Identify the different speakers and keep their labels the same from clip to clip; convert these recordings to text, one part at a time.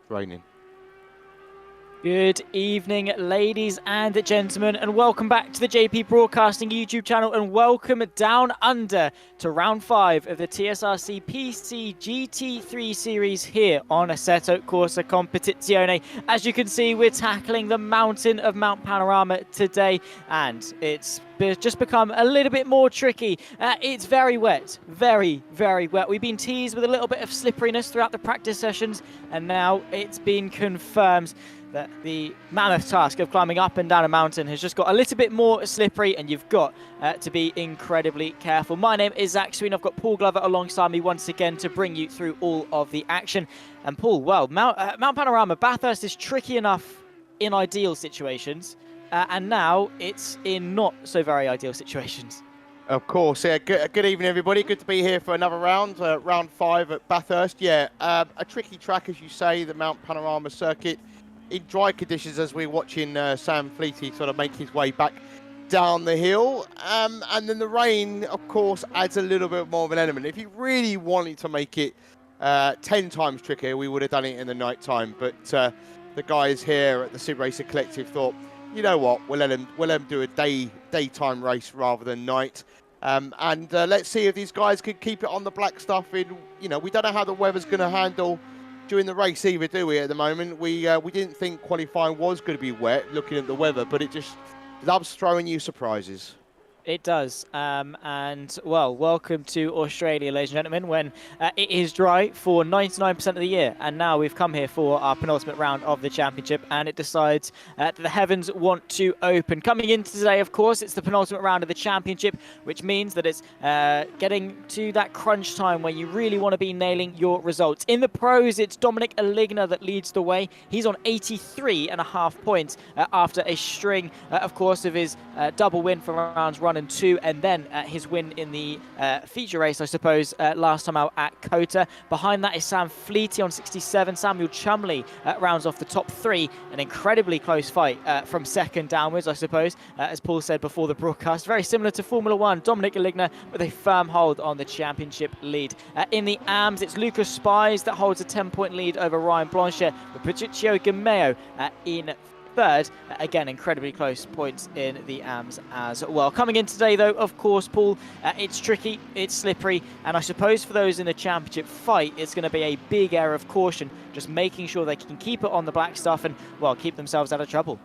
Speaker 1: Raining.
Speaker 2: Good evening, ladies and gentlemen, and welcome back to the JP Broadcasting YouTube channel, and welcome down under to round 5 of the TSRC PC GT3 Series here on Assetto Corsa Competizione. As you can see, we're tackling the mountain of Mount Panorama today, and it's just become a little bit more tricky. It's very wet, very, very wet. We've been teased with a little bit of slipperiness throughout the practice sessions, and now it's been confirmed that the mammoth task of climbing up and down a mountain has just got a little bit more slippery, and you've got to be incredibly careful. My name is Zach Sweeney. I've got Paul Glover alongside me once again to bring you through all of the action. And Paul, well, Mount Panorama, Bathurst is tricky enough in ideal situations, and now it's in not so very ideal situations.
Speaker 1: Of course, yeah. Good evening, everybody. Good to be here for another round, round 5 at Bathurst. Yeah, a tricky track, as you say, the Mount Panorama circuit. In dry conditions, as we're watching Sam Fleety sort of make his way back down the hill. And then the rain, of course, adds a little bit more of an element. If you really wanted to make it 10 times trickier, we would have done it in the night time. But the guys here at the Sim Racer Collective thought, you know what, we'll let them do a daytime race rather than night. And let's see if these guys can keep it on the black stuff. We don't know how the weather's going to handle during the race either, do we, at the moment? We didn't think qualifying was going to be wet, looking at the weather, but it just loves throwing you surprises.
Speaker 2: It does. And, well, welcome to Australia, ladies and gentlemen, when it is dry for 99% of the year. And now we've come here for our penultimate round of the championship, and it decides that the heavens want to open. Coming into today, of course, it's the penultimate round of the championship, which means that it's getting to that crunch time where you really want to be nailing your results. In the pros, it's Dominic Aligna that leads the way. He's on 83.5 points after a string, of course, of his double win for rounds 1 and 2, and then his win in the feature race, I suppose, last time out at Kota. Behind that is Sam Fleety on 67. Samuel Chumley rounds off the top 3. An incredibly close fight from second downwards, I suppose, as Paul said before the broadcast. Very similar to Formula 1. Dominic Aligna with a firm hold on the championship lead. In the AMS, it's Lucas Spies that holds a 10-point lead over Ryan Blanchet, with Patricio Gameo in third. Again, incredibly close points in the AMS as well. Coming in today, though, of course, Paul, it's tricky, it's slippery, and I suppose for those in the championship fight, it's going to be a big air of caution, just making sure they can keep it on the black stuff and, well, keep themselves out of trouble.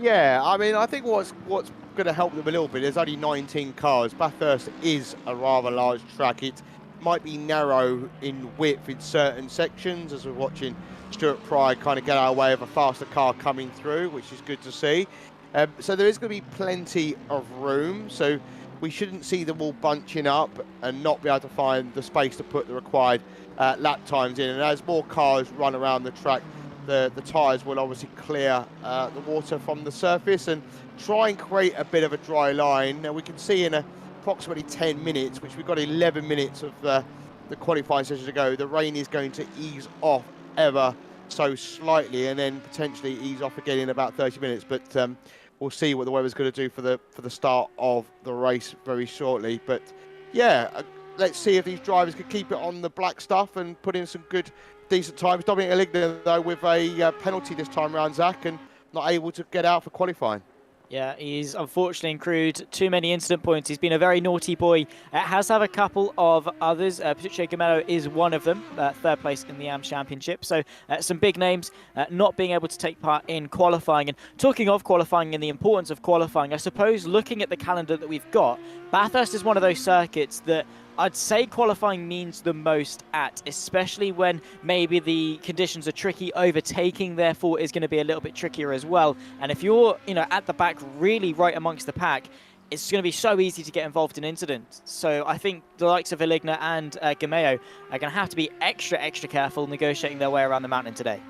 Speaker 1: Yeah, I mean, I think what's going to help them a little bit, there's only 19 cars. Bathurst is a rather large track. It might be narrow in width in certain sections, as we're watching Stuart Pride kind of get our way of a faster car coming through, which is good to see. So there is going to be plenty of room, so we shouldn't see them all bunching up and not be able to find the space to put the required lap times in. And as more cars run around the track, the tyres will obviously clear the water from the surface and try and create a bit of a dry line. Now we can see in approximately 10 minutes, which we've got 11 minutes of the qualifying session to go, the rain is going to ease off ever so slightly and then potentially ease off again in about 30 minutes. But we'll see what the weather's going to do for the start of the race very shortly. But yeah, let's see if these drivers can keep it on the black stuff and put in some good, decent times. Dominic Aligna, though, with a penalty this time around, Zach, and not able to get out for qualifying.
Speaker 2: Yeah, he's unfortunately accrued too many incident points. He's been a very naughty boy. Has had a couple of others. Patricio Gamero is one of them, third place in the AMS Championship. So some big names not being able to take part in qualifying. And talking of qualifying and the importance of qualifying, I suppose looking at the calendar that we've got, Bathurst is one of those circuits that I'd say qualifying means the most at, especially when maybe the conditions are tricky. Overtaking, therefore, is going to be a little bit trickier as well. And if you're, at the back, really right amongst the pack, it's going to be so easy to get involved in incidents. So I think the likes of Aligna and Gameo are going to have to be extra careful negotiating their way around the mountain today.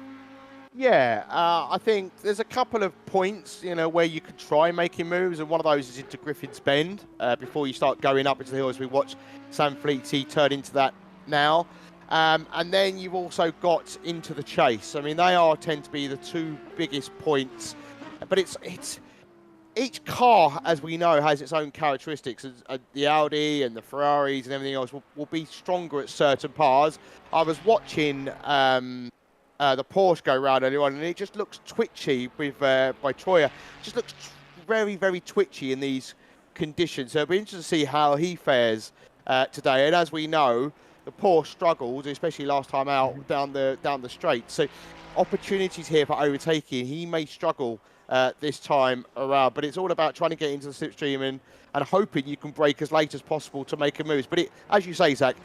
Speaker 1: Yeah, I think there's a couple of points, where you could try making moves, and one of those is into Griffin's Bend before you start going up into the hills. We watch Sam Fleety turn into that now. And then you've also got into the Chase. I mean, they tend to be the two biggest points, but it's each car, as we know, has its own characteristics. The Audi and the Ferraris and everything else will be stronger at certain parts. I was watching the Porsche go round earlier on, and it just looks twitchy with by Troyer. Just looks very, very twitchy in these conditions. So it'll be interesting to see how he fares today. And as we know, the Porsche struggled, especially last time out down the straight. So opportunities here for overtaking. He may struggle this time around, but it's all about trying to get into the slipstream and hoping you can brake as late as possible to make a move. But as you say, Zach,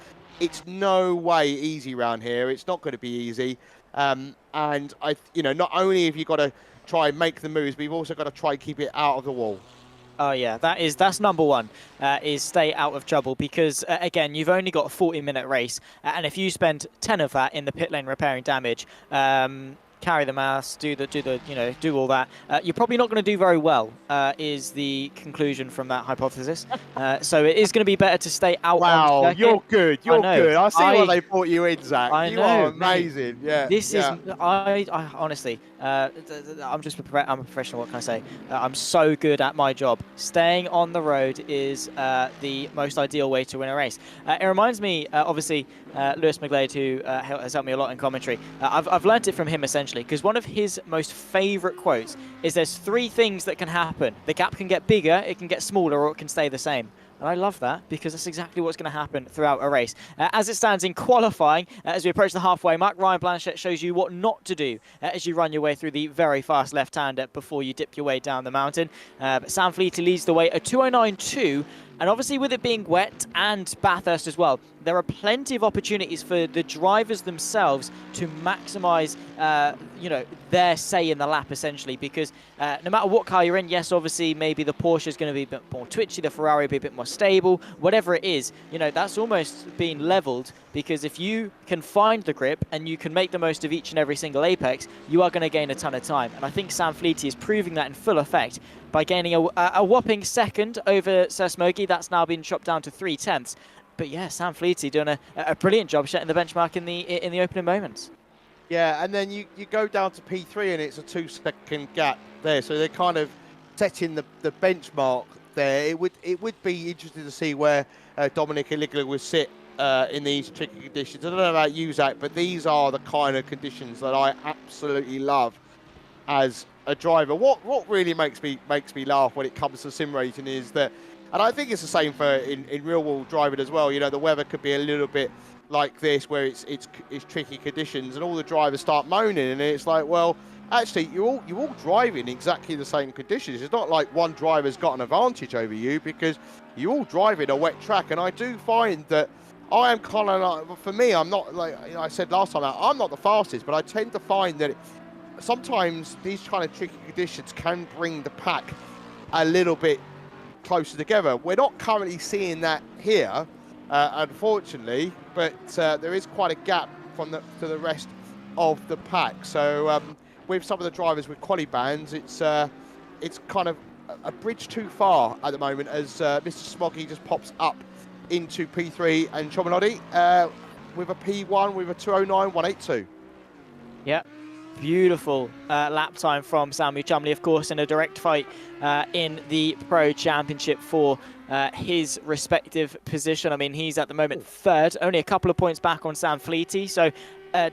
Speaker 1: it's no way easy around here. It's not going to be easy. And not only have you got to try and make the moves, but you've also got to try and keep it out of the wall.
Speaker 2: Oh yeah, that's number one, is stay out of trouble, because again, you've only got a 40-minute race, and if you spend 10 of that in the pit lane repairing damage, carry the mass, do all that, you're probably not going to do very well, is the conclusion from that hypothesis. So it is going to to be better to stay out.
Speaker 1: Wow, you're good. You're good. I see why they brought you in, Zach.
Speaker 2: You
Speaker 1: are amazing. Yeah.
Speaker 2: This is. I honestly. I'm a professional. What can I say? I'm so good at my job. Staying on the road is the most ideal way to win a race. It reminds me, obviously, Lewis McGlade, who has helped me a lot in commentary. I've learnt it from him essentially, because one of his most favourite quotes is, "There's three things that can happen. The gap can get bigger, it can get smaller, or it can stay the same." And I love that because that's exactly what's going to happen throughout a race. As it stands in qualifying, as we approach the halfway mark, Ryan Blanchett shows you what not to do as you run your way through the very fast left-hander before you dip your way down the mountain. But Sam Fleety leads the way at 2:09.2. And obviously with it being wet and Bathurst as well, there are plenty of opportunities for the drivers themselves to maximise, you know, their say in the lap essentially, because no matter what car you're in, yes, obviously maybe the Porsche is going to be a bit more twitchy, the Ferrari will be a bit more stable, whatever it is, you know, that's almost being levelled, because if you can find the grip and you can make the most of each and every single apex, you are going to gain a ton of time. And I think Sam Fleety is proving that in full effect by gaining a whopping second over Sir Smokey. That's now been chopped down to 3/10. But yeah, Sam Fleety doing a brilliant job setting the benchmark in the opening moments.
Speaker 1: Yeah, and then you go down to P3 and it's a 2-second gap there, so they're kind of setting the benchmark there. It would be interesting to see where Dominic Eligler would sit in these tricky conditions. I don't know about you, Zach, but these are the kind of conditions that I absolutely love as a driver. What really makes me laugh when it comes to sim racing is that, and I think it's the same for in real world driving as well. You know, the weather could be a little bit like this, where it's tricky conditions, and all the drivers start moaning, and it's like, well, actually, you're all driving exactly the same conditions. It's not like one driver's got an advantage over you, because you're all driving a wet track. And I do find that I am kind of like, for me, I'm not, like, you know, I said last time, I'm not the fastest, but I tend to find that sometimes these kind of tricky conditions can bring the pack a little bit closer together. We're not currently seeing that here, unfortunately, but there is quite a gap to the rest of the pack. So with some of the drivers with quali bands, it's kind of a bridge too far at the moment, as Mr. Smoggy just pops up into P3 and Chominodi with a P1 with a 2:09.182.
Speaker 2: Yeah. Beautiful lap time from Samuel Chumley, of course, in a direct fight in the Pro Championship for his respective position. I mean, he's at the moment third, only a couple of points back on Sam Fleety. So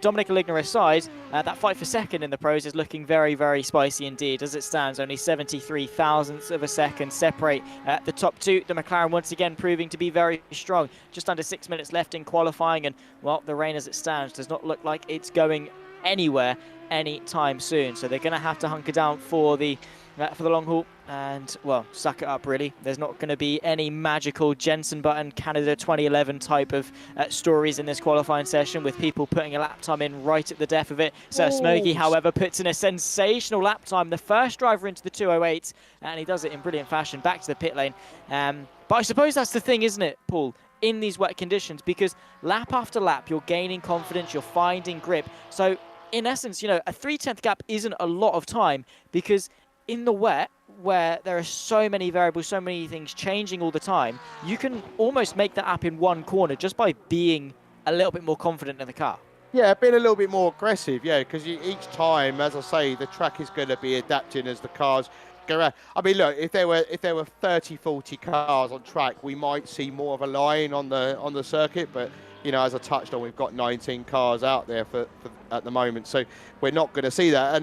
Speaker 2: Dominic Eligler aside, that fight for second in the Pros is looking very, very spicy indeed. As it stands, only 73 thousandths of a second separate the top two. The McLaren once again proving to be very strong. Just under 6 minutes left in qualifying, and, well, the rain as it stands does not look like it's going anywhere anytime soon, so they're going to have to hunker down for the long haul and, well, suck it up really. There's not going to be any magical Jensen Button Canada 2011 type of stories in this qualifying session, with people putting a lap time in right at the death of it. Sir Smokey, however, puts in a sensational lap time, the first driver into the 2:08, and he does it in brilliant fashion back to the pit lane. But I suppose that's the thing, isn't it, Paul, in these wet conditions, because lap after lap you're gaining confidence, you're finding grip. So in essence, you know, a 3/10 gap isn't a lot of time, because in the wet, where there are so many variables, so many things changing all the time, you can almost make that up in one corner just by being a little bit more confident in the car.
Speaker 1: Yeah, being a little bit more aggressive, yeah, because each time, as I say, the track is going to be adapting as the cars go around. I mean, look, if there were 30, 40 cars on track, we might see more of a line on the circuit, but, you know, as I touched on, we've got 19 cars out there for at the moment, so we're not going to see that.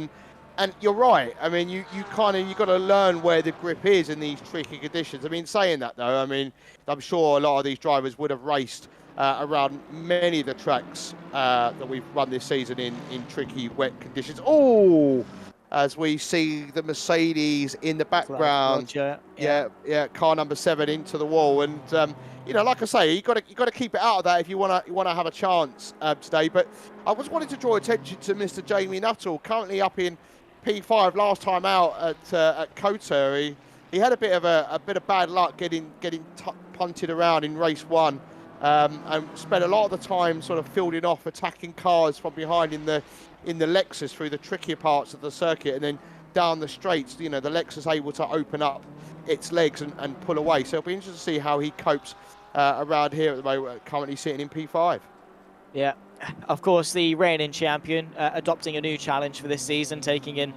Speaker 1: And you're right. I mean, you got to learn where the grip is in these tricky conditions. I mean, saying that though, I mean, I'm sure a lot of these drivers would have raced around many of the tracks that we've run this season in tricky wet conditions. Oh, as we see the Mercedes in the background. Yeah, car number 7 into the wall, and you know, like I say, you got to keep it out of that if you want to have a chance today. But I was wanting to draw attention to Mr. Jamie Nuttall, currently up in P5. Last time out at Kota, he had a bit of bad luck getting punted around in race 1, and spent a lot of the time sort of fielding off, attacking cars from behind in the Lexus through the trickier parts of the circuit, and then down the straights, you know, the Lexus able to open up its legs and pull away. So it'll be interesting to see how he copes around here at the moment, currently sitting in P5.
Speaker 2: Yeah, of course, the reigning champion adopting a new challenge for this season, taking in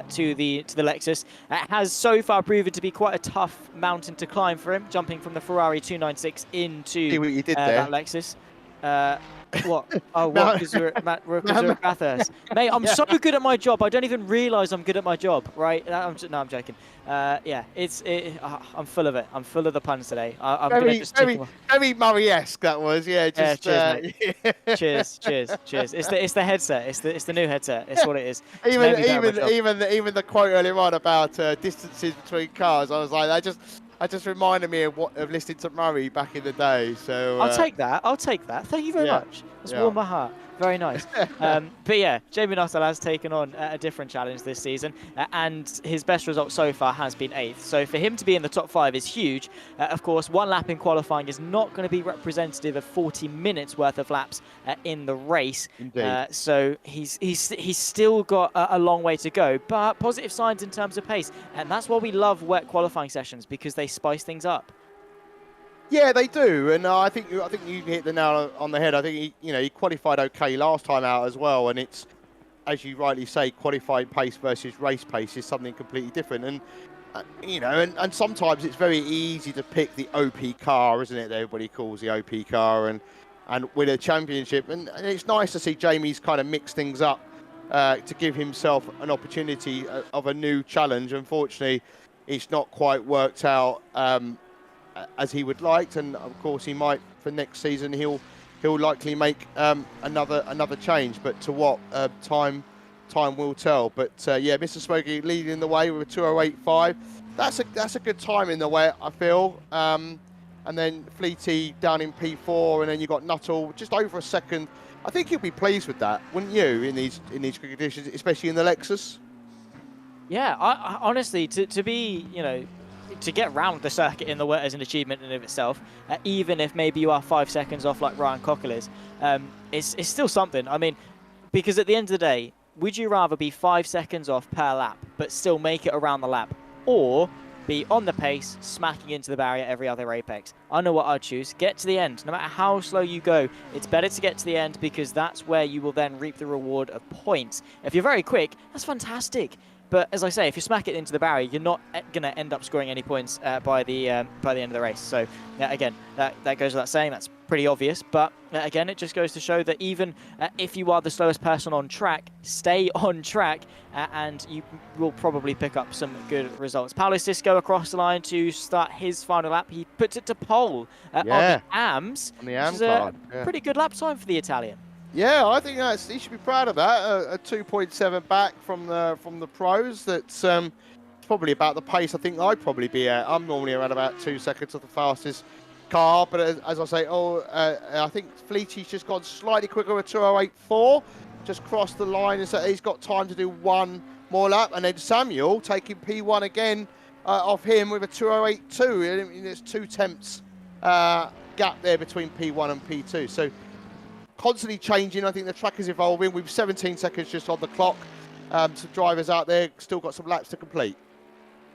Speaker 2: to the Lexus. It has so far proven to be quite a tough mountain to climb for him, jumping from the Ferrari 296 into
Speaker 1: See what you did there.
Speaker 2: that Lexus. What? Oh,
Speaker 1: No.
Speaker 2: what? Because we're at Bathurst. Mate, I'm so good at my job. I don't even realise I'm good at my job, right? No, I'm joking. Yeah, I'm full of it. I'm full of the puns today. I'm going to just tick them off.
Speaker 1: Very Murray-esque that was, yeah. Just,
Speaker 2: yeah, cheers, mate.
Speaker 1: Yeah.
Speaker 2: Cheers. It's the headset. It's the new headset. It's what it is. It's
Speaker 1: Even the quote earlier on about distances between cars, I was like, that just reminded me of listening to Murray back in the day. So
Speaker 2: I'll take that. Thank you very much. It's warmed my heart. Very nice. But yeah, Jamie Nuttall has taken on a different challenge this season, and his best result so far has been 8th. So for him to be in the top 5 is huge. Of course, 1 lap in qualifying is not going to be representative of 40 minutes worth of laps in the race. So he's still got a long way to go, but positive signs in terms of pace, and that's why we love wet qualifying sessions, because they spice things up.
Speaker 1: Yeah, they do, and I think you hit the nail on the head. I think he qualified okay last time out as well, and it's, as you rightly say, qualifying pace versus race pace is something completely different. And and sometimes it's very easy to pick the OP car, isn't it? That everybody calls the OP car, and win a championship. And it's nice to see Jamie's kind of mix things up to give himself an opportunity of a new challenge. Unfortunately, it's not quite worked out as he would like, and of course he might for next season. He'll likely make another change, but to what time will tell. But yeah, Mr. Smokey leading the way with a 2:08.5. That's a good time in the way, I feel. And then Fleety down in P4, and then you got Nuttall just over a second. I think he'll be pleased with that, wouldn't you? In these conditions, especially in the Lexus.
Speaker 2: Yeah, I honestly, to be, to get round the circuit in the wet is an achievement in and of itself, even if maybe you are 5 seconds off like Ryan Cockle is. It's still something. I mean, because at the end of the day, would you rather be 5 seconds off per lap but still make it around the lap, or be on the pace, smacking into the barrier every other apex? I know what I'd choose. Get to the end. No matter how slow you go, it's better to get to the end, because that's where you will then reap the reward of points. If you're very quick, that's fantastic. But as I say, if you smack it into the barrier, you're not going to end up scoring any points by the end of the race. So yeah, again, that goes without saying. That's pretty obvious. But again, it just goes to show that even if you are the slowest person on track, stay on track, and you will probably pick up some good results. Paolo Cisco across the line to start his final lap. He puts it to pole on the AMS.
Speaker 1: On the AMS
Speaker 2: card. Pretty good lap time for the Italian.
Speaker 1: Yeah, I think he should be proud of that. A 2.7 back from the pros. That's probably about the pace I think I'd probably be at. I'm normally around about 2 seconds of the fastest car, but as I say, I think Fleety's just gone slightly quicker with 2:08.4. Just crossed the line, and so he's got time to do one more lap. And then Samuel taking P1 again off him with a 2:08.2. I mean, there's 2 tenths gap there between P1 and P2. So constantly changing. I think the track is evolving. We've 17 seconds just on the clock. Some drivers out there still got some laps to complete.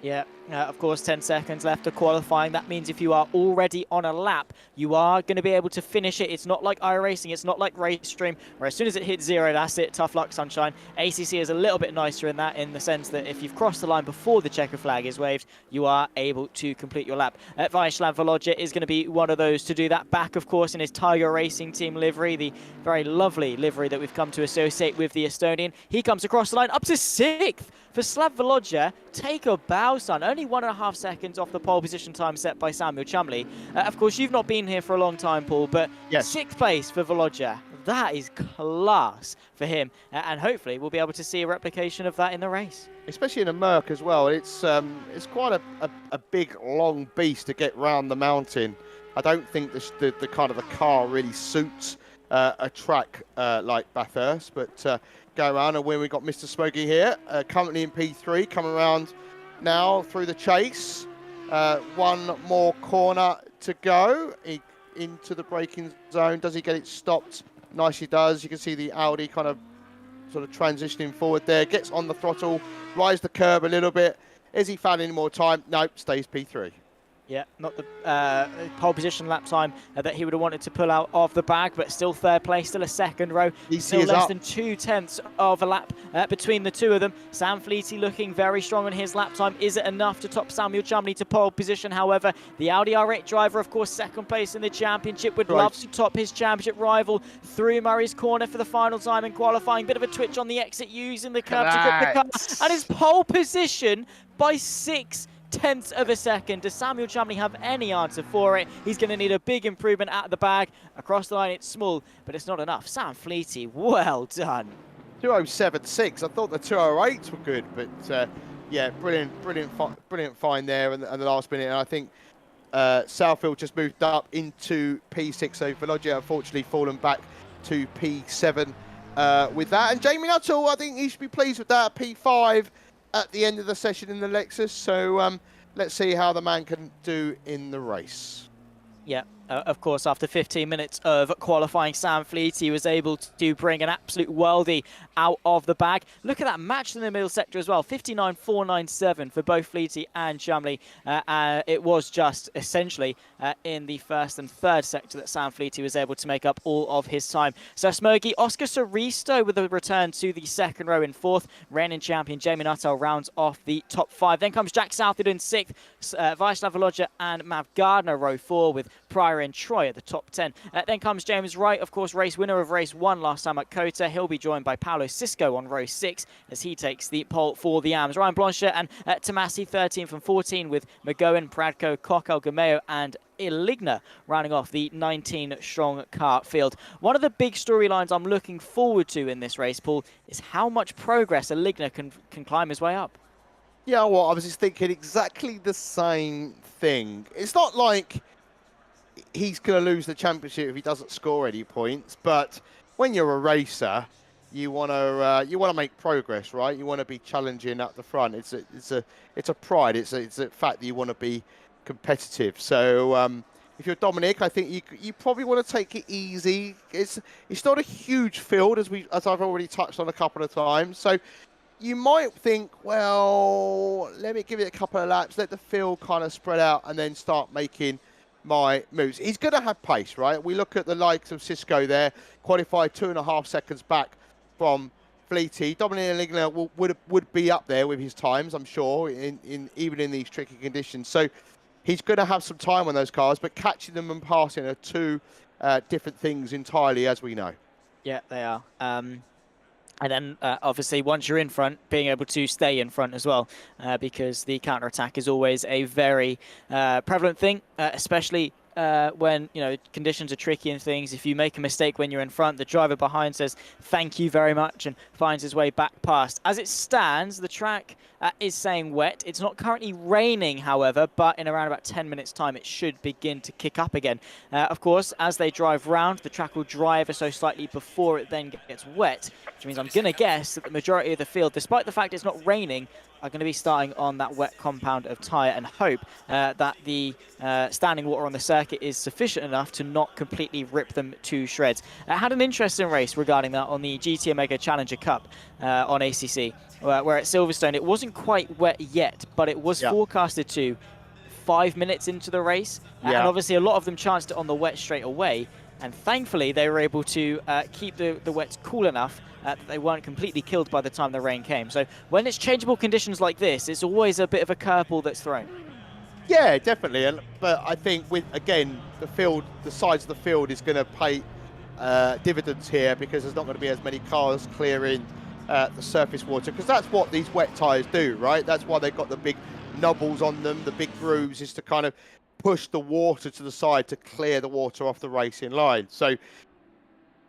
Speaker 2: Yeah, of course, 10 seconds left of qualifying. That means if you are already on a lap, you are going to be able to finish it. It's not like iRacing, it's not like Racestream, where as soon as it hits 0, that's it, tough luck, sunshine. ACC is a little bit nicer in that, in the sense that if you've crossed the line before the checker flag is waved, you are able to complete your lap. Vyacheslav Volodya is going to be one of those to do that, back, of course, in his Tiger Racing Team livery, the very lovely livery that we've come to associate with the Estonian. He comes across the line up to 6th. For Slav Volodya, take a bow, son. Only 1.5 seconds off the pole position time set by Samuel Chumley. Of course, you've not been here for a long time, Paul, but yes. 6th place for Volodya. That is class for him, and hopefully we'll be able to see a replication of that in the race.
Speaker 1: Especially in a Merc as well. It's quite a big, long beast to get round the mountain. I don't think the kind of the car really suits a track like Bathurst, but go around, and when we got Mr. Smokey here, currently in P3, coming around now through the chase. One more corner to go into the braking zone. Does he get it stopped? Nicely does. You can see the Audi kind of sort of transitioning forward there. Gets on the throttle, rides the curb a little bit. Is he found any more time? Nope, stays P3.
Speaker 2: Yeah, not the pole position lap time that he would have wanted to pull out of the bag, but still third place, still a second row, still less than 2/10 of a lap between the two of them. Sam Fleety looking very strong on his lap time. Is it enough to top Samuel Chumley to pole position? However, the Audi R8 driver, of course, second place in the championship, would love to top his championship rival through Murray's corner for the final time in qualifying. Bit of a twitch on the exit, using the curb to grip the car, and his pole position by 6/10 of a second. Does Samuel Chumley have any answer for it? He's going to need a big improvement at the bag. Across the line, it's small, but it's not enough. Sam Fleety, well done.
Speaker 1: 2:07.6. I thought the 2:08s were good, but yeah, brilliant find there, and the last minute. And I think Southfield just moved up into P6, so Velogia unfortunately fallen back to P7 with that. And Jamie Nuttall, I think he should be pleased with that. P5 at the end of the session in the Lexus. So let's see how the man can do in the race.
Speaker 2: Yeah, of course, after 15 minutes of qualifying, Sam Fleety was able to bring an absolute worldie out of the bag. Look at that match in the middle sector as well, 59.497 for both Fleety and Chumley. It was just essentially in the first and third sector that Sam Fleety was able to make up all of his time. So Smogy, Oscar Soristo with a return to the second row in fourth. Reigning champion Jamie Nuttall rounds off the top five. Then comes Jack Southwood in sixth, Vaislav Velogia and Mav Gardner row four, with Pryor and Troy at the top 10. Then comes James Wright, of course, race winner of race 1 last time at Kota. He'll be joined by Paolo Cisco on row 6 as he takes the pole for the AMS. Ryan Blanchet and Tomasi 13th and 14, with McGowan, Pradko, Cockell, Gameo and Iligna rounding off the 19-strong car field. One of the big storylines I'm looking forward to in this race, Paul, is how much progress Iligna can climb his way up.
Speaker 1: Yeah, well, I was just thinking exactly the same thing. It's not like he's going to lose the championship if he doesn't score any points, but when you're a racer, you want to make progress, right? You want to be challenging at the front. It's a pride. It's a fact that you want to be competitive. So if you're Dominic, I think you probably want to take it easy. It's not a huge field, as I've already touched on a couple of times. So you might think, well, let me give it a couple of laps, let the field kind of spread out, and then start making my moves. He's going to have pace, right? We look at the likes of Cisco there, qualified 2.5 seconds back from Fleety. Dominic Iligna would be up there with his times, I'm sure, even in these tricky conditions. So he's going to have some time on those cars, but catching them and passing are two different things entirely, as we know.
Speaker 2: Yeah, they are. And then, obviously, once you're in front, being able to stay in front as well, because the counter-attack is always a very prevalent thing, especially when, conditions are tricky and things. If you make a mistake when you're in front, the driver behind says, thank you very much, and finds his way back past. As it stands, the track is saying wet. It's not currently raining, however, but in around about 10 minutes' time, it should begin to kick up again. Of course, as they drive round, the track will dry ever so slightly before it then gets wet, which means I'm going to guess that the majority of the field, despite the fact it's not raining, are going to be starting on that wet compound of tyre, and hope that the standing water on the circuit is sufficient enough to not completely rip them to shreds. I had an interesting race regarding that on the GT Omega Challenger Cup on ACC, where at Silverstone it wasn't quite wet yet, but it was forecasted to 5 minutes into the race, and obviously a lot of them chanced it on the wet straight away, and thankfully they were able to keep the wets cool enough that they weren't completely killed by the time the rain came. So when it's changeable conditions like this, it's always a bit of a curveball that's thrown.
Speaker 1: Yeah, definitely. But I think with, again, the size of the field is going to pay dividends here, because there's not going to be as many cars clearing the surface water, because that's what these wet tyres do, right? That's why they've got the big knobbles on them, the big grooves, is to kind of push the water to the side to clear the water off the racing line. So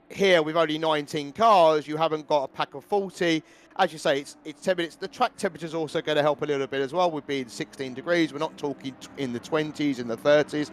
Speaker 1: here, with only 19 cars, you haven't got a pack of 40. As you say, it's 10 minutes. The track temperature is also going to help a little bit as well. We're being 16 degrees. We're not talking in the 20s, in the 30s.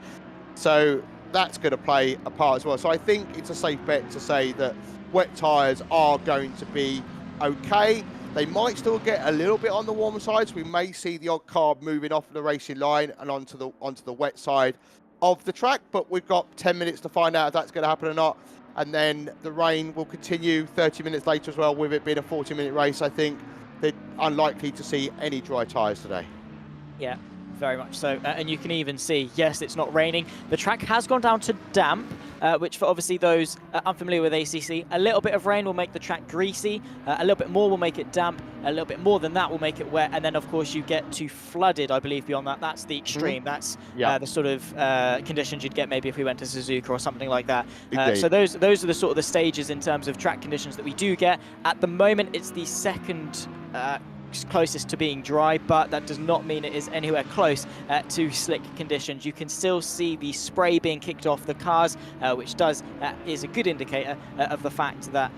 Speaker 1: So that's going to play a part as well. So I think it's a safe bet to say that wet tyres are going to be okay. They might still get a little bit on the warm side, so we may see the odd car moving off the racing line and onto the wet side of the track. But we've got 10 minutes to find out if that's going to happen or not. And then the rain will continue 30 minutes later as well, with it being a 40-minute race. I think they're unlikely to see any dry tyres today.
Speaker 2: Yeah, very much so. And you can even see, yes, it's not raining. The track has gone down to damp, which for obviously those unfamiliar with ACC, a little bit of rain will make the track greasy, a little bit more will make it damp, a little bit more than that will make it wet, and then of course you get to flooded, I believe, beyond that. That's the extreme. That's the sort of conditions you'd get maybe if we went to Suzuka or something like that. So those are the sort of the stages in terms of track conditions that we do get. At the moment, it's the second closest to being dry, but that does not mean it is anywhere close to slick conditions. You can still see the spray being kicked off the cars, which is a good indicator of the fact that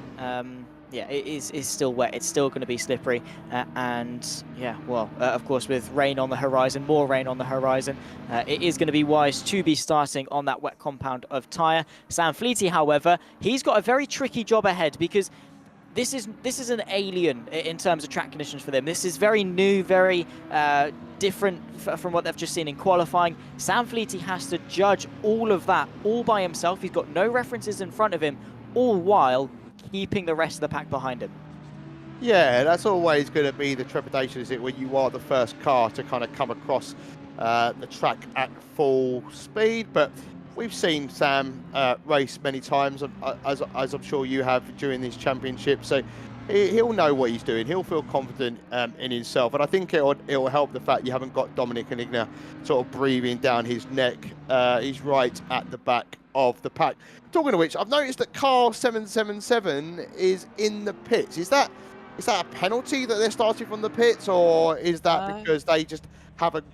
Speaker 2: yeah, it is still wet. It's still going to be slippery, and yeah, well, of course, with rain on the horizon, more rain on the horizon, it is going to be wise to be starting on that wet compound of tyre. Sam Fleety, however, he's got a very tricky job ahead, because this is an alien in terms of track conditions for them. This is very new, very different from what they've just seen in qualifying. Sam Fleety has to judge all of that all by himself. He's got no references in front of him, all while keeping the rest of the pack behind him.
Speaker 1: Yeah, that's always going to be the trepidation, is it, when you are the first car to kind of come across the track at full speed. But we've seen Sam race many times, as I'm sure you have during this championship, so he'll know what he's doing. He'll feel confident in himself, and I think it'll help the fact you haven't got Dominic Anigna sort of breathing down his neck. He's right at the back of the pack. Talking of which, I've noticed that Carl 777 is in the pits. Is that a penalty that they're starting from the pits, or is that because they just haven't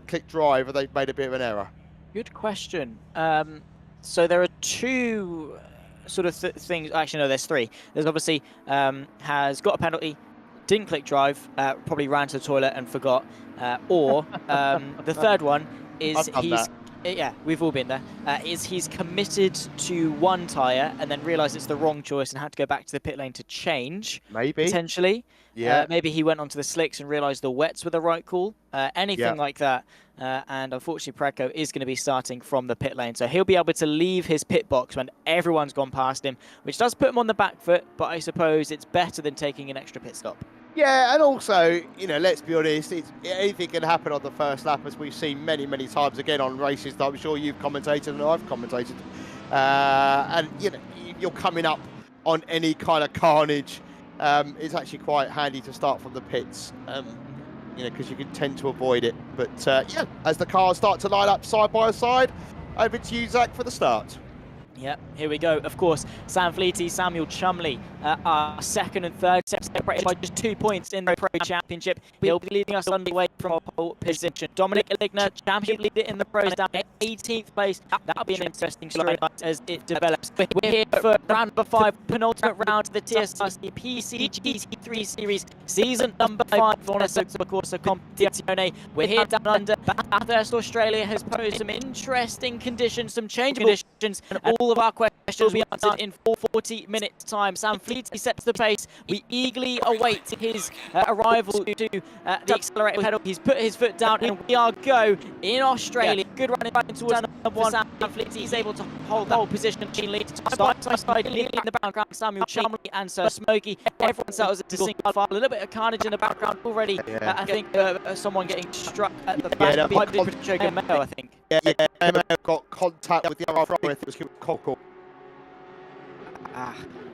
Speaker 1: clicked drive, or they've made a bit of an error?
Speaker 2: Good question. So there are two sort of things. Actually, no, there's three. There's obviously has got a penalty, didn't click drive, probably ran to the toilet and forgot. Or the third one is yeah, we've all been there. Is he's committed to one tyre and then realised it's the wrong choice and had to go back to the pit lane to change.
Speaker 1: Maybe.
Speaker 2: Potentially.
Speaker 1: Yeah.
Speaker 2: Maybe he went onto the slicks and realised the wets were the right call. Anything like that. And unfortunately, Preco is going to be starting from the pit lane. So he'll be able to leave his pit box when everyone's gone past him, which does put him on the back foot, but I suppose it's better than taking an extra pit stop.
Speaker 1: Yeah, and also, let's be honest, anything can happen on the first lap, as we've seen many, many times again on races that I'm sure you've commentated and I've commentated. And, you're coming up on any kind of carnage. It's actually quite handy to start from the pits, because you can tend to avoid it. But, yeah, as the cars start to line up side by side, over to you, Zach, for the start.
Speaker 2: Yep, here we go. Of course, Sam Fleety, Samuel Chumley are second and third, separated by just 2 points in the Pro Championship. He'll be leading us underway from a pole position. Dominic Anigna, championship leader in the Pros, down at 18th place. That'll be an interesting story as it develops. We're here for round number 5, penultimate round of the TSRC PC GT3 Series, season number 5 on Assetto Corsa Competizione. We're here down under. Bathurst, Australia has posed some interesting conditions, some change conditions, and all of our questions will be answered in 40 minutes time. Sam Fleety sets the pace. We eagerly await his arrival to the accelerator pedal. He's put his foot down, and we are go in Australia. Good running back towards number 1. Sam Fleety is able to hold the whole position. Side by side, leading in the background, Samuel Chumley and Sir Smokey. Everyone settles into single file. A little bit of carnage in the background already. I think someone getting struck at the back. I think.
Speaker 1: Yeah, got contact with the other front. It was Cockle.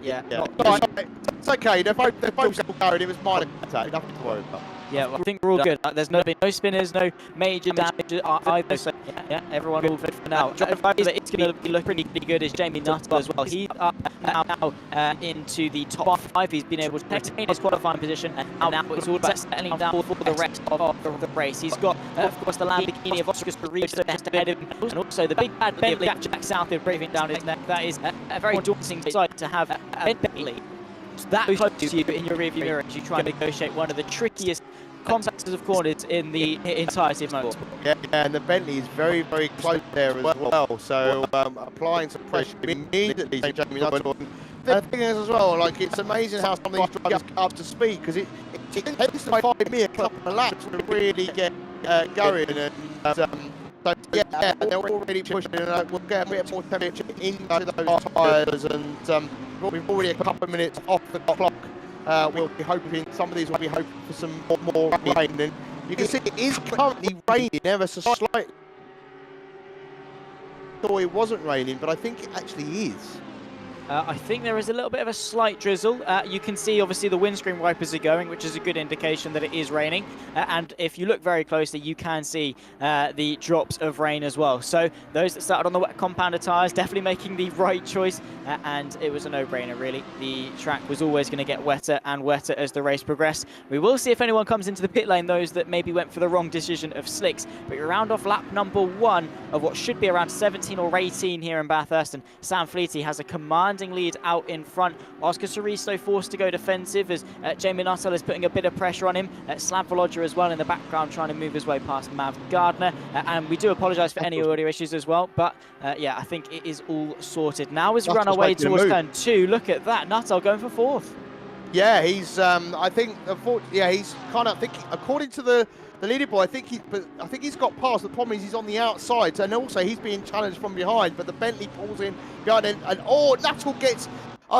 Speaker 2: Yeah.
Speaker 1: It's okay. They're both still going. It was minor contact. Nothing to worry about.
Speaker 2: Yeah, well, I think we're all good. There's been no spinners, no major damage either. So yeah, everyone all good for now. It's going to look pretty good is Jamie Nutter as well. He's up now into the top 5. He's been able to retain his qualifying position, and now it's all about settling down for the rest of the race. He's got, of course, the Lamborghini of Oscar Scarristo ahead of him, and also the big bad Bentley of Jack Southfield breathing down his neck. That is a very daunting sight to have a Bentley that close to you in your rearview mirror as you try and negotiate one of the trickiest contacts of corners in the entirety of motorsport. Yeah,
Speaker 1: and the Bentley is very, very close there as well. So applying some pressure immediately to Jamie Nutter. The thing is as well, like, it's amazing how some of these drivers get up to speed, because it takes them 5 minutes, a couple of laps to really get going. And so yeah, they're already pushing, and we'll get a bit more temperature into those tyres, and we've already a couple of minutes off the clock. We'll be hoping, some of these will be hoping for some more rain, and You can see it is currently raining ever so slightly. I thought it wasn't raining, but I think it actually is.
Speaker 2: I think there is a little bit of a slight drizzle. You can see, obviously, the windscreen wipers are going, which is a good indication that it is raining. And if you look very closely, you can see the drops of rain as well. So those that started on the wet compounder tyres, definitely making the right choice. And it was a no-brainer, really. The track was always going to get wetter and wetter as the race progressed. We will see if anyone comes into the pit lane, those that maybe went for the wrong decision of slicks. But you round off lap number 1 of what should be around 17 or 18 here in Bathurst. And Sam Fleety has a commanding lead out in front. Oscar Soristo forced to go defensive as Jamie Nuttall is putting a bit of pressure on him. Slav Volodya as well in the background trying to move his way past Mav Gardner. And we do apologise for any audio issues as well. But yeah, I think it is all sorted. Now as we run our way towards turn 2, look at that. Nuttall going for 4th.
Speaker 1: Yeah, he's. I think. Yeah, he's kind of. I think according to the leaderboard, I think he's got past. The problem is he's on the outside, and also he's being challenged from behind. But the Bentley pulls in behind, and Nuttall gets.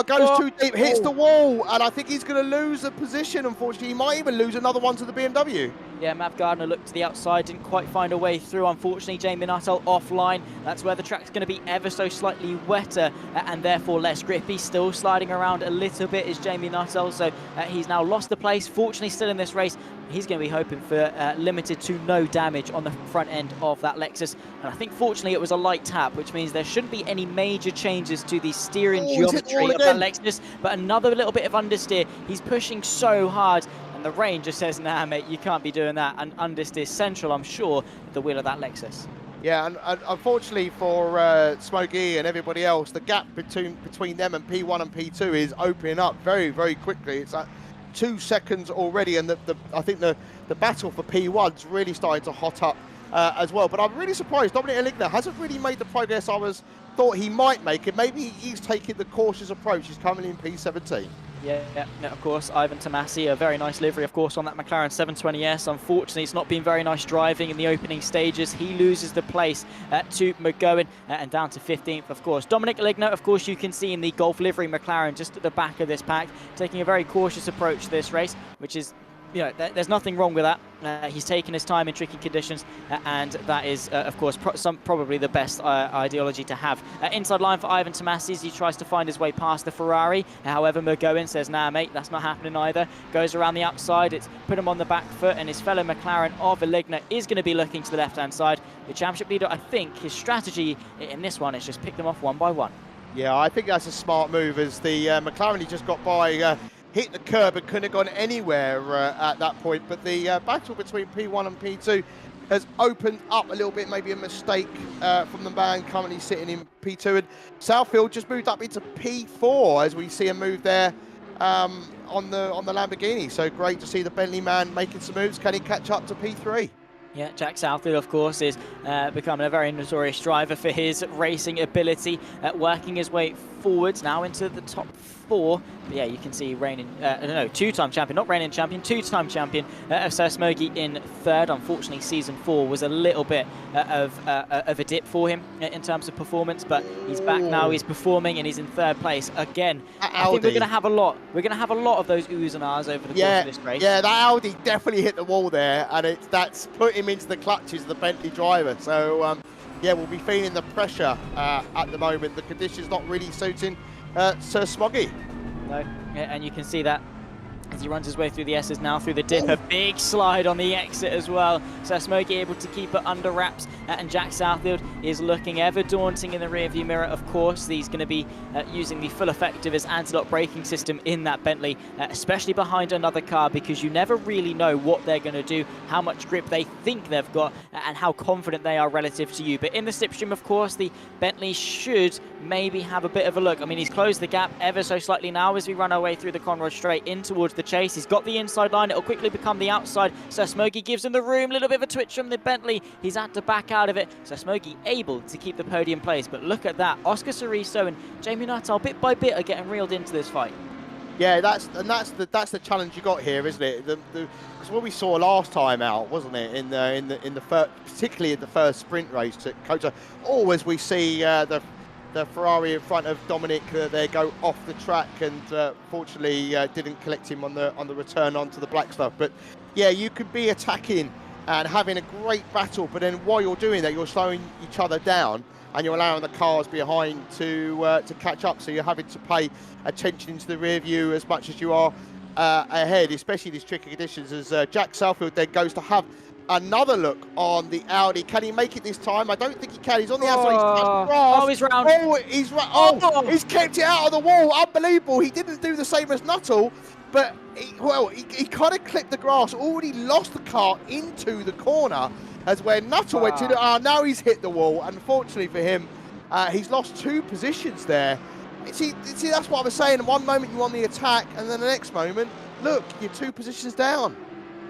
Speaker 1: Goes too deep, hits the wall, and I think he's going to lose a position, unfortunately. He might even lose another one to the BMW.
Speaker 2: Yeah, Mav Gardner looked to the outside, didn't quite find a way through. Unfortunately, Jamie Nuttall offline. That's where the track's going to be ever so slightly wetter and therefore less grippy. Still sliding around a little bit is Jamie Nuttall, so he's now lost the place. Fortunately, still in this race, he's going to be hoping for limited to no damage on the front end of that Lexus. And I think, fortunately, it was a light tap, which means there shouldn't be any major changes to the steering geometry of that Lexus. But another little bit of understeer. He's pushing so hard. The rain just says, nah, mate, you can't be doing that. And understeer central, I'm sure, the wheel of that Lexus.
Speaker 1: Yeah, and unfortunately for Smokey and everybody else, the gap between them and P1 and P2 is opening up very, very quickly. It's at 2 seconds already, and I think the battle for P1's really starting to hot up as well. But I'm really surprised Dominic Eligna hasn't really made the progress I thought he might make it. Maybe he's taking the cautious approach. He's coming in P17.
Speaker 2: Yeah, no, of course, Ivan Tomasi, a very nice livery, of course, on that McLaren 720S. Unfortunately, it's not been very nice driving in the opening stages. He loses the place to McGowan and down to 15th, of course. Dominic Eligna, of course, you can see in the Golf livery McLaren just at the back of this pack, taking a very cautious approach to this race, which is, you know, there's nothing wrong with that. He's taken his time in tricky conditions, and that is, of course, probably the best ideology to have. Inside line for Ivan Tomasi as he tries to find his way past the Ferrari. However, McGowan says, nah, mate, that's not happening either. Goes around the outside. It's put him on the back foot, and his fellow McLaren of Eligna is going to be looking to the left-hand side. The championship leader, I think, his strategy in this one is just pick them off one by one. Yeah,
Speaker 1: I think that's a smart move, as the McLaren he just got by hit the curb and couldn't have gone anywhere at that point. But the battle between P1 and P2 has opened up a little bit, maybe a mistake from the man currently sitting in P2. And Southfield just moved up into P4 as we see a move there on the Lamborghini. So great to see the Bentley man making some moves. Can he catch up to P3?
Speaker 2: Yeah, Jack Southfield, of course, is becoming a very notorious driver for his racing ability, working his way forwards now into the top 4. But yeah, you can see two-time champion, not reigning champion, two-time champion of Sir Smokey in 3rd. Unfortunately, season 4 was a little bit of a dip for him in terms of performance, but he's back now, he's performing, and he's in 3rd place again. I think we're going to have a lot. We're going to have a lot of those oohs and ahs over the course of this race.
Speaker 1: Yeah, that Audi definitely hit the wall there, and that's put him into the clutches of the Bentley driver. So yeah, we'll be feeling the pressure at the moment. The conditions not really suiting Sir Smoggy.
Speaker 2: No, and you can see that as he runs his way through the S's now, through the dip. A big slide on the exit as well. So Smokey able to keep it under wraps, and Jack Southfield is looking ever daunting in the rearview mirror. Of course, he's going to be using the full effect of his anti-lock braking system in that Bentley, especially behind another car, because you never really know what they're going to do, how much grip they think they've got, and how confident they are relative to you. But in the slipstream, of course, the Bentley should maybe have a bit of a look. I mean, he's closed the gap ever so slightly now as we run our way through the Conroy straight in towards the chase. He's got the inside line. It'll quickly become the outside. So Smokey gives him the room. A little bit of a twitch from the Bentley. He's had to back out of it. So Smokey able to keep the podium place. But look at that. Oscar Soriso and Jamie Nuttall bit by bit are getting reeled into this fight. Yeah, that's the challenge you got here, isn't it? Because what we saw last time out, wasn't it? In the first, particularly in the first sprint race at Kota, always we see the
Speaker 1: the Ferrari in front of Dominic there go off the track, and fortunately didn't collect him on the return onto the black stuff. But yeah, you could be attacking and having a great battle, but then while you're doing that, you're slowing each other down and you're allowing the cars behind to catch up. So you're having to pay attention into the rear view as much as you are ahead, especially these tricky conditions, as Jack Southfield then goes to have another look on the Audi. Can he make it this time? I don't think he can. He's on the outside. He's touched the grass.
Speaker 2: Oh, he's round.
Speaker 1: Oh, he's kept it out of the wall. Unbelievable. He didn't do the same as Nuttall, but he kind of clipped the grass, already lost the car into the corner as where Nuttall went to. Now he's hit the wall. Unfortunately for him, he's lost 2 positions there. See, that's what I was saying. One moment you're on the attack, and then the next moment, look, you're 2 positions down.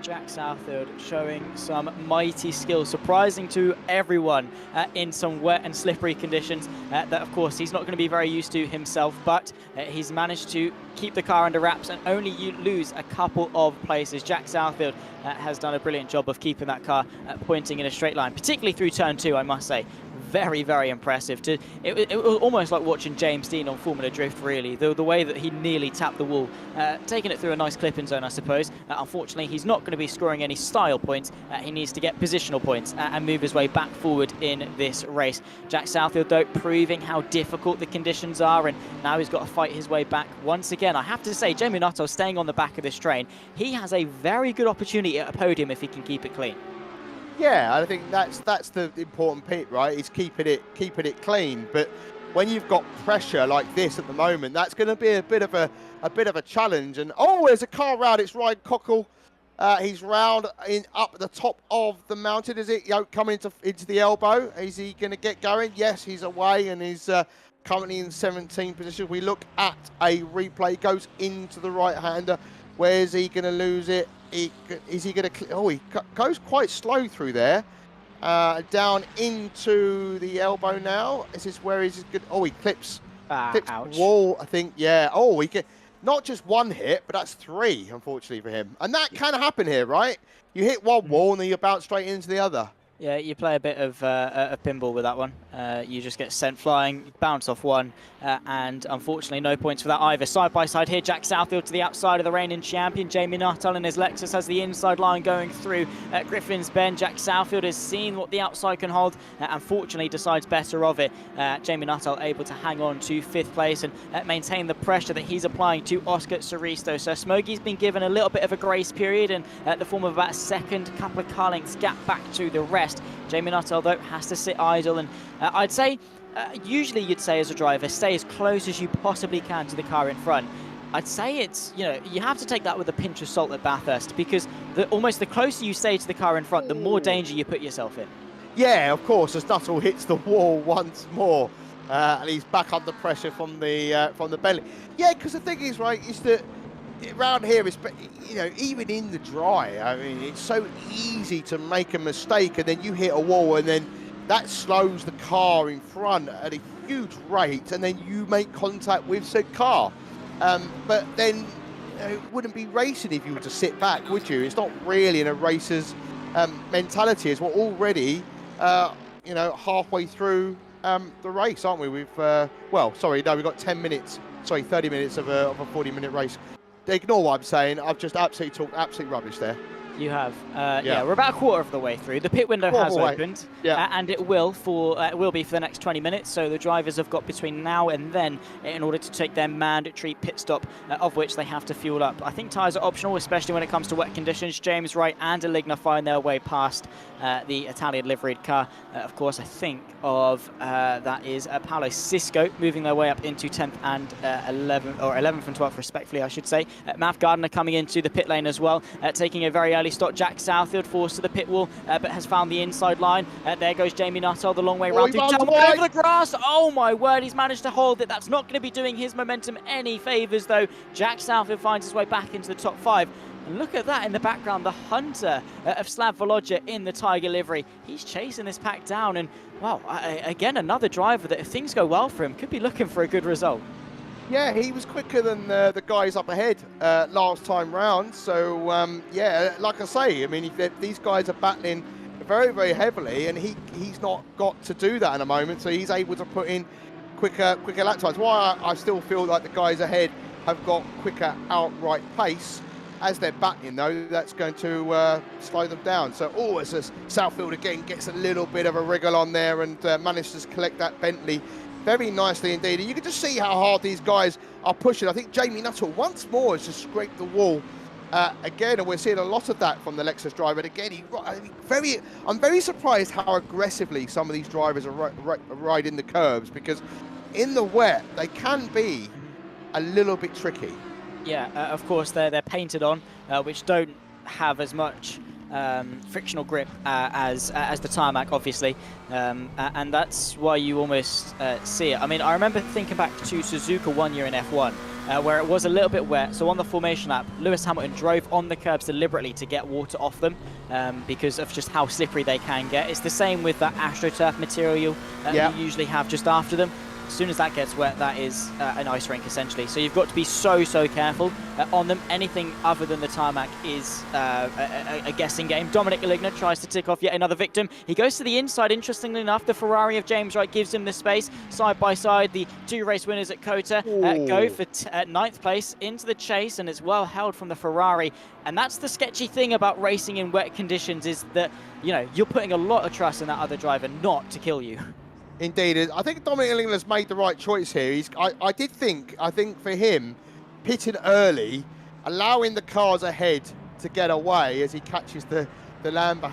Speaker 2: Jack Southfield showing some mighty skill, surprising to everyone in some wet and slippery conditions that, of course, he's not going to be very used to himself, but he's managed to keep the car under wraps and only lose a couple of places. Jack Southfield has done a brilliant job of keeping that car pointing in a straight line, particularly through turn 2, I must say. Very, very impressive. It was almost like watching James Dean on Formula Drift, really. The way that he nearly tapped the wall, taking it through a nice clipping zone, I suppose. Unfortunately, he's not going to be scoring any style points. He needs to get positional points and move his way back forward in this race. Jack Southfield, though, proving how difficult the conditions are, and now he's got to fight his way back once again. I have to say, Jamie Nuttall staying on the back of this train. He has a very good opportunity at a podium if he can keep it clean.
Speaker 1: Yeah, I think that's the important bit, right? Is keeping it clean. But when you've got pressure like this at the moment, that's going to be a bit of a challenge. And there's a car round. It's Ryan Cockle. He's round up at the top of the mountain. Is it coming into the elbow? Is he going to get going? Yes, he's away and he's currently in 17th position. We look at a replay. Goes into the right-hander. Where is he going to lose it? Is he going to... he goes quite slow through there. Down into the elbow now. Is this where he's good? He clips wall, I think. Yeah. He get not just one hit, but that's 3, unfortunately for him. And that can happen here, right? You hit one wall and then you bounce straight into the other.
Speaker 2: Yeah, you play a bit of a pinball with that one. You just get sent flying, bounce off one, and unfortunately no points for that either. Side by side here, Jack Southfield to the outside of the reigning champion. Jamie Nuttall and his Lexus has the inside line going through Griffin's Bend. Jack Southfield has seen what the outside can hold, and fortunately decides better of it. Jamie Nuttall able to hang on to 5th place and maintain the pressure that he's applying to Oscar Soristo. So Smogie's been given a little bit of a grace period and the form of about a second, couple of car lengths gap back to the rest. Jamie Nuttall, though, has to sit idle, and I'd say, usually you'd say as a driver, stay as close as you possibly can to the car in front. I'd say it's, you have to take that with a pinch of salt at Bathurst, because almost the closer you stay to the car in front, the more danger you put yourself in. Yeah,
Speaker 1: of course, as Nuttall hits the wall once more, and he's back under pressure from the belly. Yeah, because the thing is, right, is that around here is, even in the dry, I mean, it's so easy to make a mistake and then you hit a wall and then that slows the car in front at a huge rate and then you make contact with said car. But then it wouldn't be racing if you were to sit back, would you? It's not really in a racer's mentality, as we're already, halfway through the race, aren't we? We've, we've got 30 minutes of a 40-minute race. Ignore what I'm saying. I've just absolutely talked absolute rubbish there.
Speaker 2: You have. We're about a quarter of the way through. The pit window has opened, and it will be for the next 20 minutes. So the drivers have got between now and then in order to take their mandatory pit stop, of which they have to fuel up. I think tyres are optional, especially when it comes to wet conditions. James Wright and Aligna find their way past the Italian liveried car. Of course, I think of that is Paolo Cisco moving their way up into 10th and 11th and 12th, respectively, I should say. Mav Gardner coming into the pit lane as well, taking a very early stop. Jack Southfield forced to the pit wall, but has found the inside line. There goes Jamie Nuttall the long way round through over the grass. Oh my word, he's managed to hold it. That's not going to be doing his momentum any favours, though. Jack Southfield finds his way back into the top 5. And look at that in the background, the Hunter of Slav Volodya in the Tiger livery. He's chasing this pack down, and wow, again, another driver that if things go well for him, could be looking for a good result.
Speaker 1: Yeah, he was quicker than the guys up ahead last time round. So, like I say, I mean, these guys are battling very, very heavily, and he's not got to do that in a moment, so he's able to put in quicker lap times. Why I still feel like the guys ahead have got quicker outright pace. As they're batting though, that's going to slow them down. So as Southfield again gets a little bit of a wriggle on there and manages to collect that Bentley very nicely indeed. And you can just see how hard these guys are pushing. I think Jamie Nuttall once more has just scraped the wall again, and we're seeing a lot of that from the Lexus driver. And again, I'm very surprised how aggressively some of these drivers are riding the curbs, because in the wet they can be a little bit tricky.
Speaker 2: Yeah, of course they're painted on, which don't have as much frictional grip as the tarmac, obviously, and that's why you almost see it. I mean, I remember thinking back to Suzuka one year in F1, where it was a little bit wet. So on the formation lap, Lewis Hamilton drove on the curbs deliberately to get water off them, because of just how slippery they can get. It's the same with that AstroTurf material you usually have just after them. As soon as that gets wet, that is an ice rink essentially. So you've got to be so careful on them. Anything other than the tarmac is a guessing game. Dominic Aligna tries to tick off yet another victim. He goes to the inside. Interestingly enough, the Ferrari of James Wright gives him the space. Side by side, the two race winners at COTA go for 9th place into the chase, and it's well held from the Ferrari. And that's the sketchy thing about racing in wet conditions, is that, you know, you're putting a lot of trust in that other driver not to kill you.
Speaker 1: Indeed, I think Dominic Aligna's made the right choice here. I think for him, pitting early, allowing the cars ahead to get away as he catches the Lambo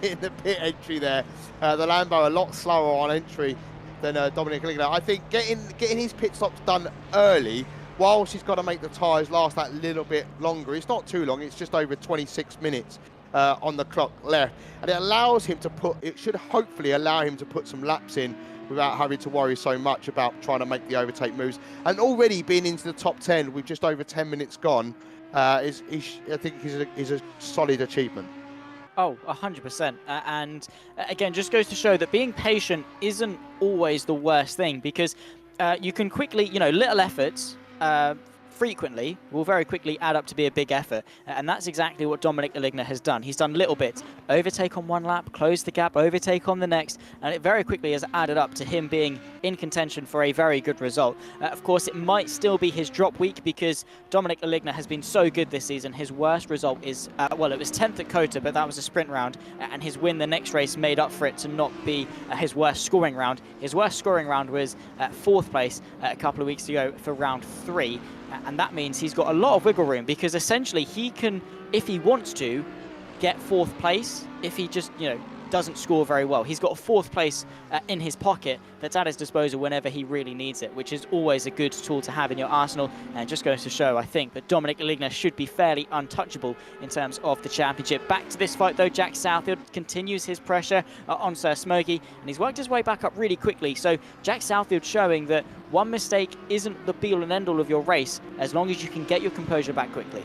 Speaker 1: in the pit entry there. The Lambo a lot slower on entry than Dominic Aligna. I think getting his pit stops done early, whilst he's got to make the tyres last that little bit longer. It's not too long, it's just over 26 minutes. On the clock left, and it should hopefully allow him to put some laps in without having to worry so much about trying to make the overtake moves. And already being into the top 10 with just over 10 minutes gone, I think is a solid achievement.
Speaker 2: Oh, 100%. And again, just goes to show that being patient isn't always the worst thing, because you can quickly, little efforts frequently will very quickly add up to be a big effort, and that's exactly what Dominic Aligna has done. He's done little bits, overtake on one lap, close the gap, overtake on the next, and it very quickly has added up to him being in contention for a very good result. Of course, it might still be his drop week, because Dominic Aligna has been so good this season. His worst result is, it was 10th at COTA, but that was a sprint round, and his win the next race made up for it to not be his worst scoring round. His worst scoring round was 4th place a couple of weeks ago for round 3. And that means he's got a lot of wiggle room, because essentially he can, if he wants to, get 4th place if he just, doesn't score very well. He's got a 4th place in his pocket that's at his disposal whenever he really needs it, which is always a good tool to have in your arsenal, and just goes to show, I think, that Dominic Aligna should be fairly untouchable in terms of the championship. Back to this fight though, Jack Southfield continues his pressure on Sir Smokey, and he's worked his way back up really quickly. So Jack Southfield showing that one mistake isn't the be-all and end-all of your race, as long as you can get your composure back quickly.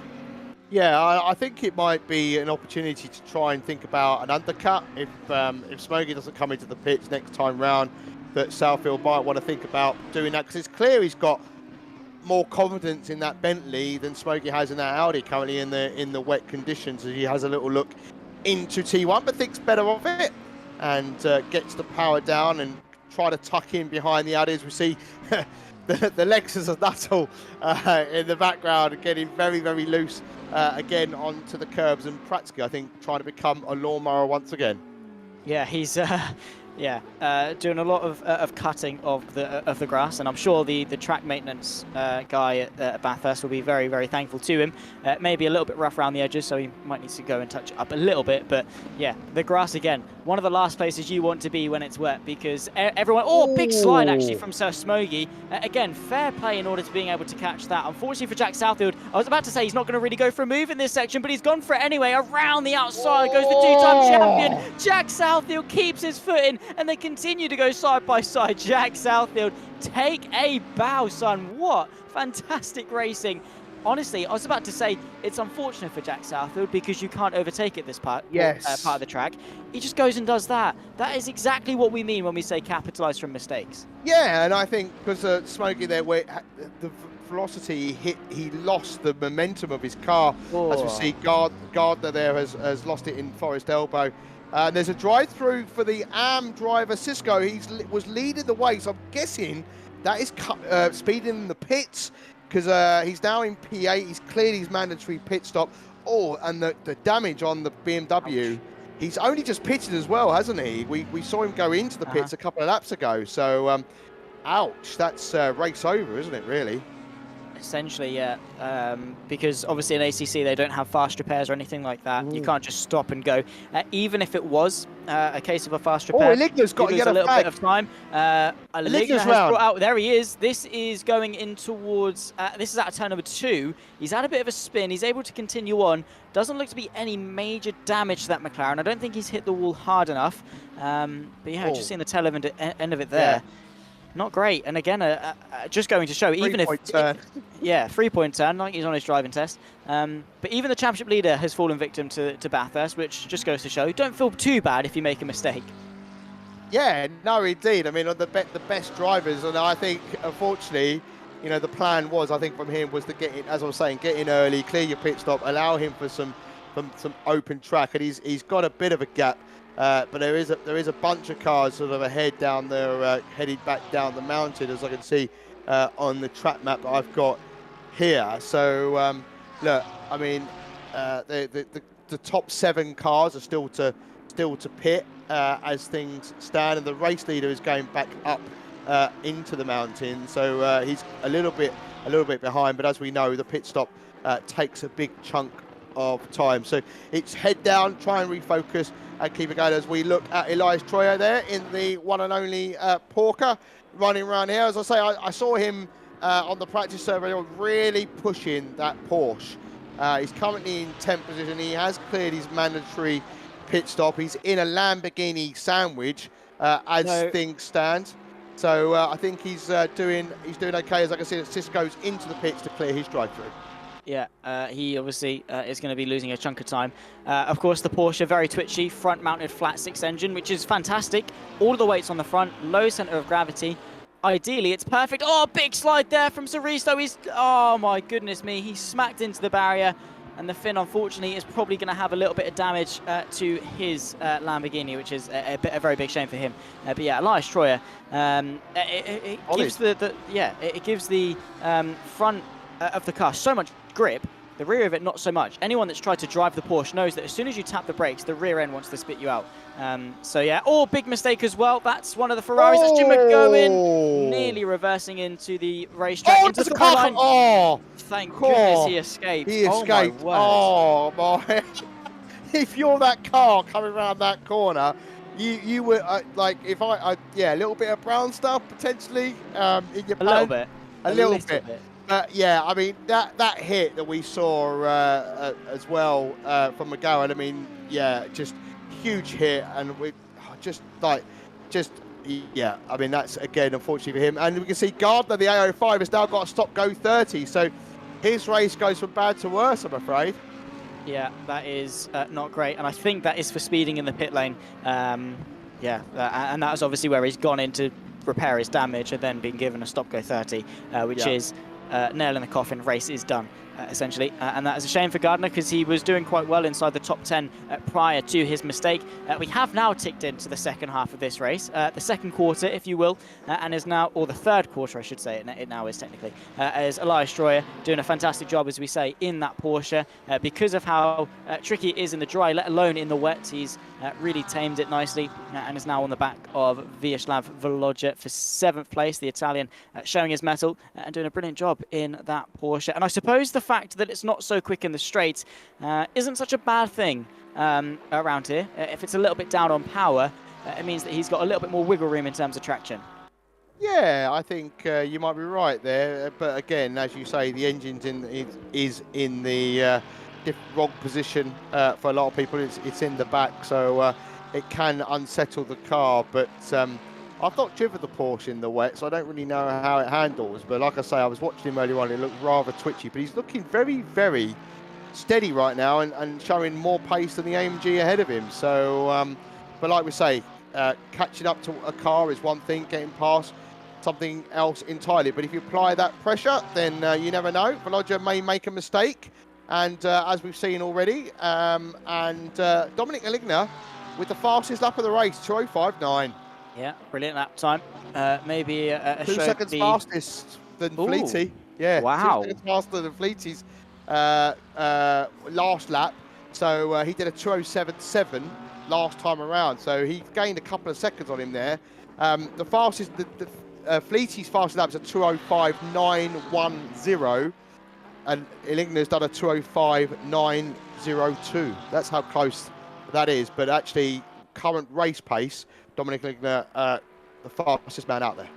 Speaker 1: Yeah, I think it might be an opportunity to try and think about an undercut if Smokey doesn't come into the pits next time round. That Southfield might want to think about doing that, because it's clear he's got more confidence in that Bentley than Smokey has in that Audi currently in the wet conditions. As he has a little look into T1, but thinks better of it, and gets the power down and try to tuck in behind the Audis. We see the Lexus of Nuttall in the background getting very loose. Again onto the curbs, and practically, I think, trying to become a lawnmower once again. Yeah,
Speaker 2: he's doing a lot of cutting of the grass, and I'm sure the track maintenance guy at Bathurst will be very thankful to him. Maybe a little bit rough around the edges, so he might need to go and touch it up a little bit. But yeah, the grass again, one of the last places you want to be when it's wet, because everyone... Oh, big slide actually from Sir Smokey. Again, fair play in order to being able to catch that. Unfortunately for Jack Southfield, I was about to say he's not going to really go for a move in this section, but he's gone for it anyway. Around the outside goes the two-time champion. Jack Southfield keeps his foot in, and they continue to go side by side. Jack Southfield, take a bow, son. What fantastic racing. Honestly, I was about to say it's unfortunate for Jack Southfield because you can't overtake at this part of the track. He just goes and does that. That is exactly what we mean when we say capitalise from mistakes.
Speaker 1: Yeah, and I think because Smokey there, where the velocity he lost the momentum of his car. As we see, Gardner there has lost it in Forest Elbow. There's a drive-through for the AM driver, Cisco. He was leading the way, so I'm guessing that is speeding in the pits, because he's now in P8. He's cleared his mandatory pit stop. Oh, and the damage on the BMW. Ouch. He's only just pitted as well, hasn't he? We saw him go into the pits a couple of laps ago. So, ouch, that's race over, isn't it, really?
Speaker 2: Essentially, yeah, because obviously in ACC they don't have fast repairs or anything like that. Ooh. You can't just stop and go. Even if it was a case of a fast repair,
Speaker 1: Eligna's got
Speaker 2: a little bit of time. Eligna has brought out, there he is. This is going in towards, this is out of turn number 2. He's had a bit of a spin. He's able to continue on. Doesn't look to be any major damage to that McLaren. I don't think he's hit the wall hard enough. But yeah, just seeing the tail end of it there. Yeah. Not great, and again, just going to show, even if... 3-point turn, like he's on his driving test. But even the championship leader has fallen victim to Bathurst, which just goes to show, don't feel too bad if you make a mistake.
Speaker 1: Yeah, no, indeed. I mean, the best drivers, and I think, unfortunately, you know, the plan was, I think, from him was to get in, as I was saying, get in early, clear your pit stop, allow him for some open track, and he's got a bit of a gap. But there is a bunch of cars sort of ahead down there, headed back down the mountain, as I can see on the track map that I've got here. So look, I mean, the top 7 cars are still to pit as things stand, and the race leader is going back up into the mountain. So he's a little bit behind. But as we know, the pit stop takes a big chunk of time. So it's head down, try and refocus, and keep it going as we look at Elias Troyer there in the one and only Porker running around here. As I say, I saw him on the practice survey really pushing that Porsche. He's currently in 10th position. He has cleared his mandatory pit stop. He's in a Lamborghini sandwich as things stand. So I think he's doing okay. As I can see, Cisco's into the pits to clear his drive-through.
Speaker 2: Yeah, he obviously is going to be losing a chunk of time. Of course, the Porsche, very twitchy, front-mounted flat-six engine, which is fantastic. All the weight's on the front, low centre of gravity. Ideally, it's perfect. Oh, big slide there from Saristo. Oh my goodness me, he smacked into the barrier, and the fin, unfortunately, is probably going to have a little bit of damage to his Lamborghini, which is a very big shame for him. But yeah, Elias Troyer, it gives the front of the car so much grip, the rear of it not so much. Anyone that's tried to drive the Porsche knows that as soon as you tap the brakes, the rear end wants to spit you out. So yeah, big mistake as well. That's one of the Ferraris. That's Jim McGowan nearly reversing into the racetrack. Into the car line.
Speaker 1: Oh,
Speaker 2: thank goodness he escaped.
Speaker 1: He escaped. Oh my! If you're that car coming around that corner, you were like, if a little bit of brown stuff potentially in your pan. A little bit. Yeah, I mean, that hit that we saw as well from McGowan, I mean, yeah, just huge hit, and we I mean, that's, again, unfortunately for him. And we can see Gardner, the A05, has now got a stop-go 30, so his race goes from bad to worse, I'm afraid.
Speaker 2: Yeah, that is not great, and I think that is for speeding in the pit lane. And that is obviously where he's gone in to repair his damage and then been given a stop-go 30, which is nail in the coffin. Race is done, essentially, and that is a shame for Gardner because he was doing quite well inside the top 10 prior to his mistake. We have now ticked into the second half of this race, the second quarter, if you will, and is now, or the third quarter, I should say, it now is technically, as Elias Troyer doing a fantastic job, as we say, in that Porsche, because of how tricky it is in the dry, let alone in the wet. He's really tamed it nicely, and is now on the back of Vyacheslav Volodya for 7th place, the Italian, showing his mettle and doing a brilliant job in that Porsche. And I suppose the fact that it's not so quick in the straights isn't such a bad thing around here. If it's a little bit down on power, it means that he's got a little bit more wiggle room in terms of traction.
Speaker 1: Yeah, I think you might be right there. But again, as you say, the engine's is in the wrong position for a lot of people. It's in the back, so it can unsettle the car. But I've not driven the Porsche in the wet, so I don't really know how it handles. But like I say, I was watching him earlier on. It looked rather twitchy, but he's looking very, very steady right now and showing more pace than the AMG ahead of him. So, but like we say, catching up to a car is one thing, getting past something else entirely. But if you apply that pressure, then you never know. Volodya may make a mistake. And as we've seen already, Dominic Eligna with the fastest lap of the race, 2:05.9.
Speaker 2: Yeah, brilliant lap time. Maybe a
Speaker 1: 2
Speaker 2: show
Speaker 1: seconds
Speaker 2: the...
Speaker 1: fastest than
Speaker 2: Ooh,
Speaker 1: Fleety. Yeah, 2
Speaker 2: wow.
Speaker 1: seconds faster than Fleety's last lap. So he did a 2:07.7 last time around. So he gained a couple of seconds on him there. The fastest, Fleety's fastest lap is a 2:05.910, and Iligna's done a 2:05.902. That's how close that is. But actually, current race pace, Dominic Iligna, the fastest man out there.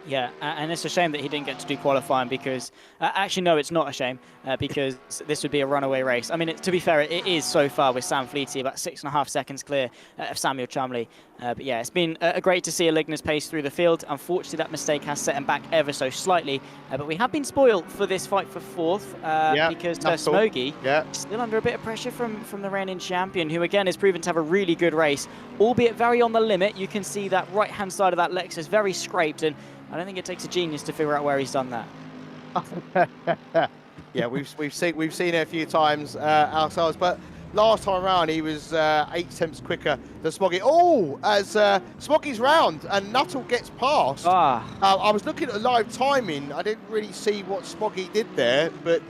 Speaker 2: Yeah, and it's a shame that he didn't get to do qualifying because, actually, no, it's not a shame because this would be a runaway race. I mean, to be fair, it is so far with Sam Fleety, about 6.5 seconds clear of Samuel Chumley. But yeah, it's been great to see Iligna's pace through the field. Unfortunately, that mistake has set him back ever so slightly. But we have been spoiled for this fight for fourth because Smoggy is still under a bit of pressure from the reigning champion, who again has proven to have a really good race, albeit very on the limit. You can see that right-hand side of that Lexus very scraped, and I don't think it takes a genius to figure out where he's done that.
Speaker 1: Yeah, we've seen it a few times ourselves, but last time around he was 8 tenths quicker than Smoggy. Oh, as Smoggy's round and Nuttall gets past. I was looking at the live timing. I didn't really see what Smoggy did there, but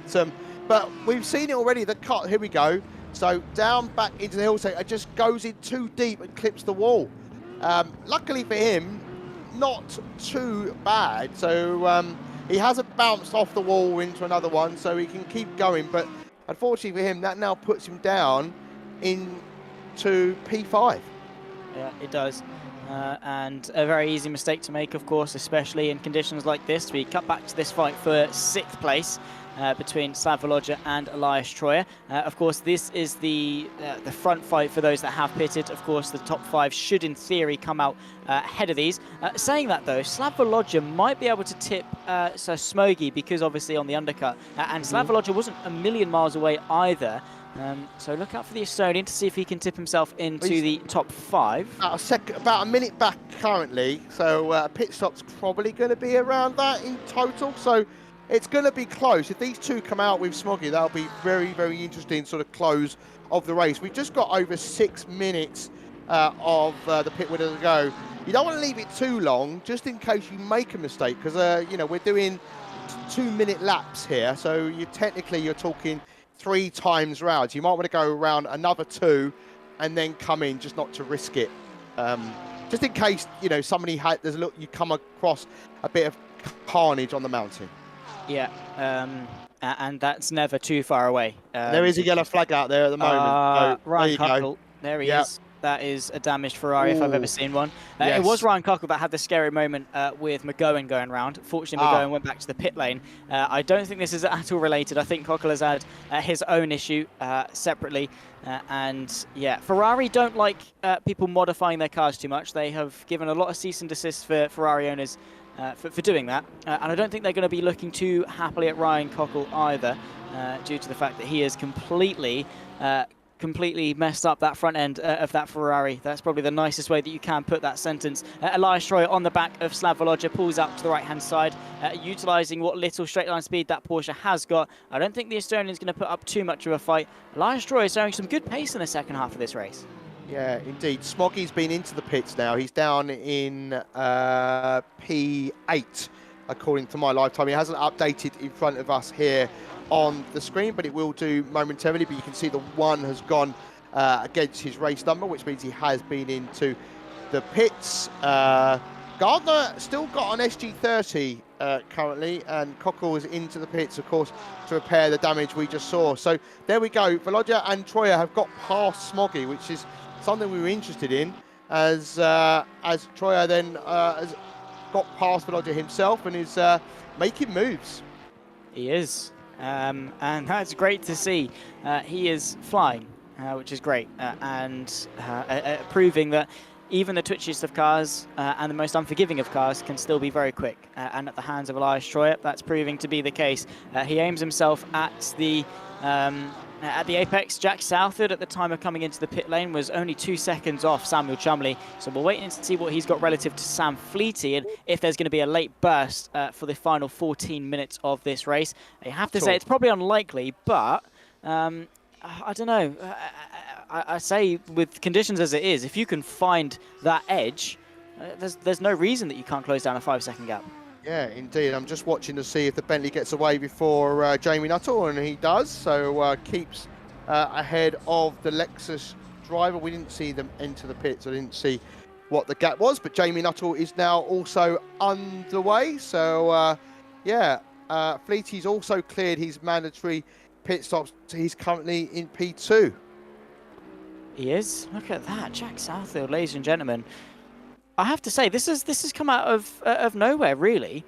Speaker 1: we've seen it already. The cut. Here we go. So down back into the hill, so it just goes in too deep and clips the wall. Luckily for him, not too bad. So he hasn't bounced off the wall into another one, so he can keep going. But unfortunately for him, that now puts him down into P5.
Speaker 2: Yeah, it does. And a very easy mistake to make, of course, especially in conditions like this. We cut back to this fight for 6th place between Slav Volodya and Elias Troyer. Of course, this is the front fight for those that have pitted. Of course, the top 5 should, in theory, come out ahead of these. Saying that, though, Slav Volodya might be able to tip Sir Smoggy because, obviously, on the undercut. And Slav Volodya wasn't a million miles away either. So look out for the Estonian to see if he can tip himself into the top 5.
Speaker 1: About a minute back currently, so pit stop's probably going to be around that in total. So it's going to be close. If these two come out with Smoggy, that'll be very, very interesting sort of close of the race. We've just got over 6 minutes of the pit window to go. You don't want to leave it too long, just in case you make a mistake, because you know, we're doing 2-minute laps here, so you're talking 3 times rounds. You might want to go around another 2 and then come in, just not to risk it. Just in case, you know, you come across a bit of carnage on the mountain.
Speaker 2: Yeah, and that's never too far away.
Speaker 1: There is a yellow flag out there at the moment. So
Speaker 2: Ryan Cuckle, there he is. That is a damaged Ferrari if I've ever seen one. It was Ryan Cockle that had the scary moment with McGowan going round. Fortunately, McGowan went back to the pit lane. I don't think this is at all related. I think Cockle has had his own issue separately. And yeah, Ferrari don't like people modifying their cars too much. They have given a lot of cease and desist for Ferrari owners for doing that. And I don't think they're going to be looking too happily at Ryan Cockle either, due to the fact that he is completely messed up that front end of that Ferrari. That's probably the nicest way that you can put that sentence. Elias Troyer on the back of Slav Volodya pulls out to the right-hand side, utilising what little straight-line speed that Porsche has got. I don't think the Estonian's going to put up too much of a fight. Elias Troyer is showing some good pace in the second half of this race.
Speaker 1: Yeah, indeed. Smoggy's been into the pits now. He's down in P8, according to my lifetime. He hasn't updated in front of us here on the screen, but it will do momentarily. But you can see the 1 has gone against his race number, which means he has been into the pits. Gardner still got an SG30 currently, and Cockle is into the pits, of course, to repair the damage we just saw. So there we go. Volodya and Troyer have got past Smoggy, which is something we were interested in, as Troyer then has got past Volodya himself and is making moves.
Speaker 2: He is. And that's great to see. He is flying, which is great, and proving that even the twitchiest of cars and the most unforgiving of cars can still be very quick. And at the hands of Elias Troyer, that's proving to be the case. He aims himself at the apex. Jack Southard, at the time of coming into the pit lane, was only 2 seconds off Samuel Chumley. So we're waiting to see what he's got relative to Sam Fleety, and if there's going to be a late burst for the final 14 minutes of this race. I have to say it's probably unlikely, but I don't know. I say with conditions as it is, if you can find that edge, there's no reason that you can't close down a 5-second gap.
Speaker 1: Yeah, indeed. I'm just watching to see if the Bentley gets away before Jamie Nuttall, and he does. So keeps ahead of the Lexus driver. We didn't see them enter the pits. I didn't see what the gap was, but Jamie Nuttall is now also underway. So yeah, Fleety's also cleared his mandatory pit stops. He's currently in P2.
Speaker 2: He is. Look at that, Jack Southfield, ladies and gentlemen. I have to say, this has come out of nowhere, really.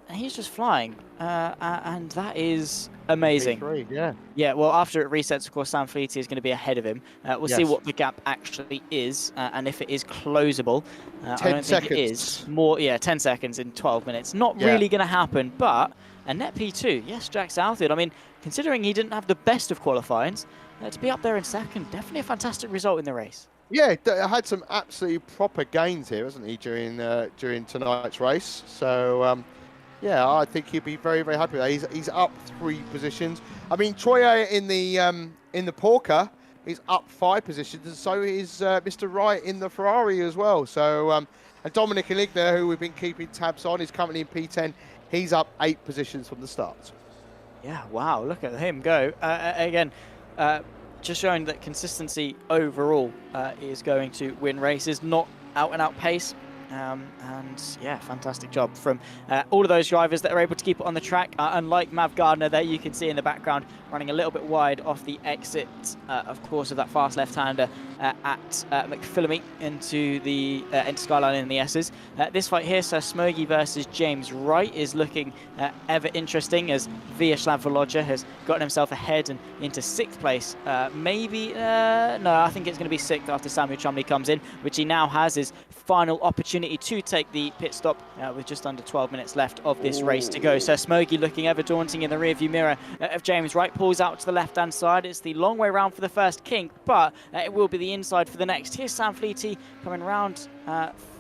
Speaker 2: He's just flying, and that is amazing.
Speaker 1: P3, yeah.
Speaker 2: Yeah. Well, after it resets, of course, Sam Fleety is going to be ahead of him. We'll see what the gap actually is, and if it is closable.
Speaker 1: 10 seconds.
Speaker 2: Think it is more. Yeah, 10 seconds in 12 minutes. Not really going to happen, but a net P2. Yes, Jack Southfield. I mean, considering he didn't have the best of qualifyings, to be up there in second, definitely a fantastic result in the race.
Speaker 1: Yeah, had some absolutely proper gains here, hasn't he, during tonight's race? So, yeah, I think he'll be very, very happy with that. He's up 3 positions. I mean, Troyer in the Porker is up 5 positions, and so is Mr. Wright in the Ferrari as well. So, and Dominic Eligner, who we've been keeping tabs on, is currently in P10. He's up 8 positions from the start.
Speaker 2: Yeah, wow, look at him go. Again, just showing that consistency overall is going to win races, not out-and-out pace. And yeah, fantastic job from all of those drivers that are able to keep it on the track. Unlike Mav Gardner there, you can see in the background running a little bit wide off the exit, of course, of that fast left-hander at McPhillamy into the into Skyline in the S's. This fight here, Sir Smoggy versus James Wright, is looking ever interesting as Vyacheslav Volodya has gotten himself ahead and into 6th place. Maybe, no, I think it's going to be 6th after Samuel Chumley comes in, which he now has his final opportunity to take the pit stop with just under 12 minutes left of this race to go. So Smoggy looking ever daunting in the rearview mirror of James Wright, pulls out to the left-hand side. It's the long way round for the first kink, but it will be the inside for the next. Here's Sam Fleety coming round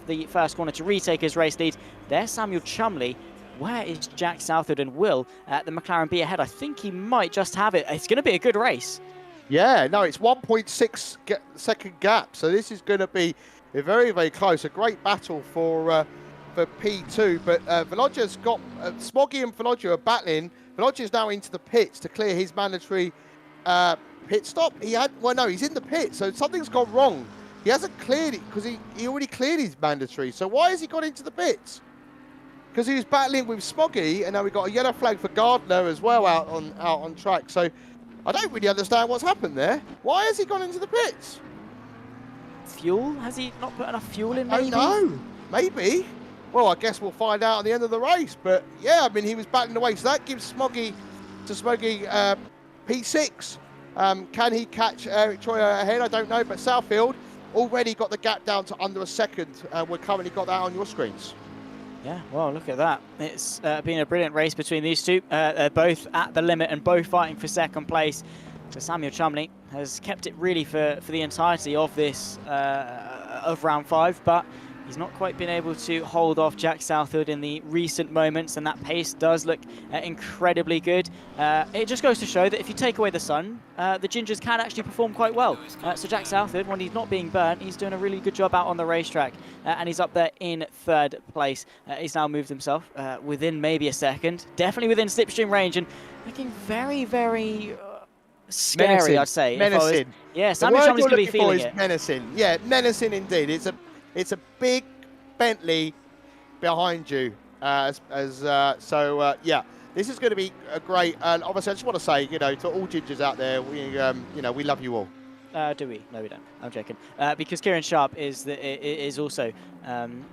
Speaker 2: the first corner to retake his race lead. There's Samuel Chumley. Where is Jack Southwood, and will the McLaren be ahead? I think he might just have it. It's going to be a good race. Yeah, no, it's 1.6 second gap, so this is going to be very, very close. A great battle for P2, but Volodya's got Smoggy and Volodya are battling. Volodya's now into the pits to clear his mandatory pit stop. He's in the pit, so something's gone wrong. He hasn't cleared it because he already cleared his mandatory. So why has he got into the pits? Because he was battling with Smoggy, and now we've got a yellow flag for Gardner as well out on track. So I don't really understand what's happened there. Why has he gone into the pits? Fuel? Has he not put enough fuel in, maybe?
Speaker 1: I don't know. Maybe. Well, I guess we'll find out at the end of the race. But yeah, I mean, he was battling away. So that gives Smoggy P6. Can he catch Eric Troyer ahead? I don't know. But Southfield already got the gap down to under a second. We've currently got that on your screens.
Speaker 2: Yeah, well, look at that. It's been a brilliant race between these two. They're both at the limit and both fighting for second place. So Samuel Chumley has kept it really for the entirety of this, of round 5, but he's not quite been able to hold off Jack Southwood in the recent moments, and that pace does look incredibly good. It just goes to show that if you take away the sun, the Gingers can actually perform quite well. So Jack Southwood, when he's not being burnt, he's doing a really good job out on the racetrack, and he's up there in 3rd place. He's now moved himself within maybe a second, definitely within slipstream range, and looking very, very scary, menacing. I'd say.
Speaker 1: Menacing.
Speaker 2: Yeah, Samuel Chumley's going to be feeling it.
Speaker 1: Menacing. Yeah, menacing indeed. It's a big Bentley behind you. Yeah, this is going to be a great. And obviously, I just want to say, to all Gingers out there, we love you all.
Speaker 2: Do we? No, we don't. I'm joking. Because Kieran Sharp is also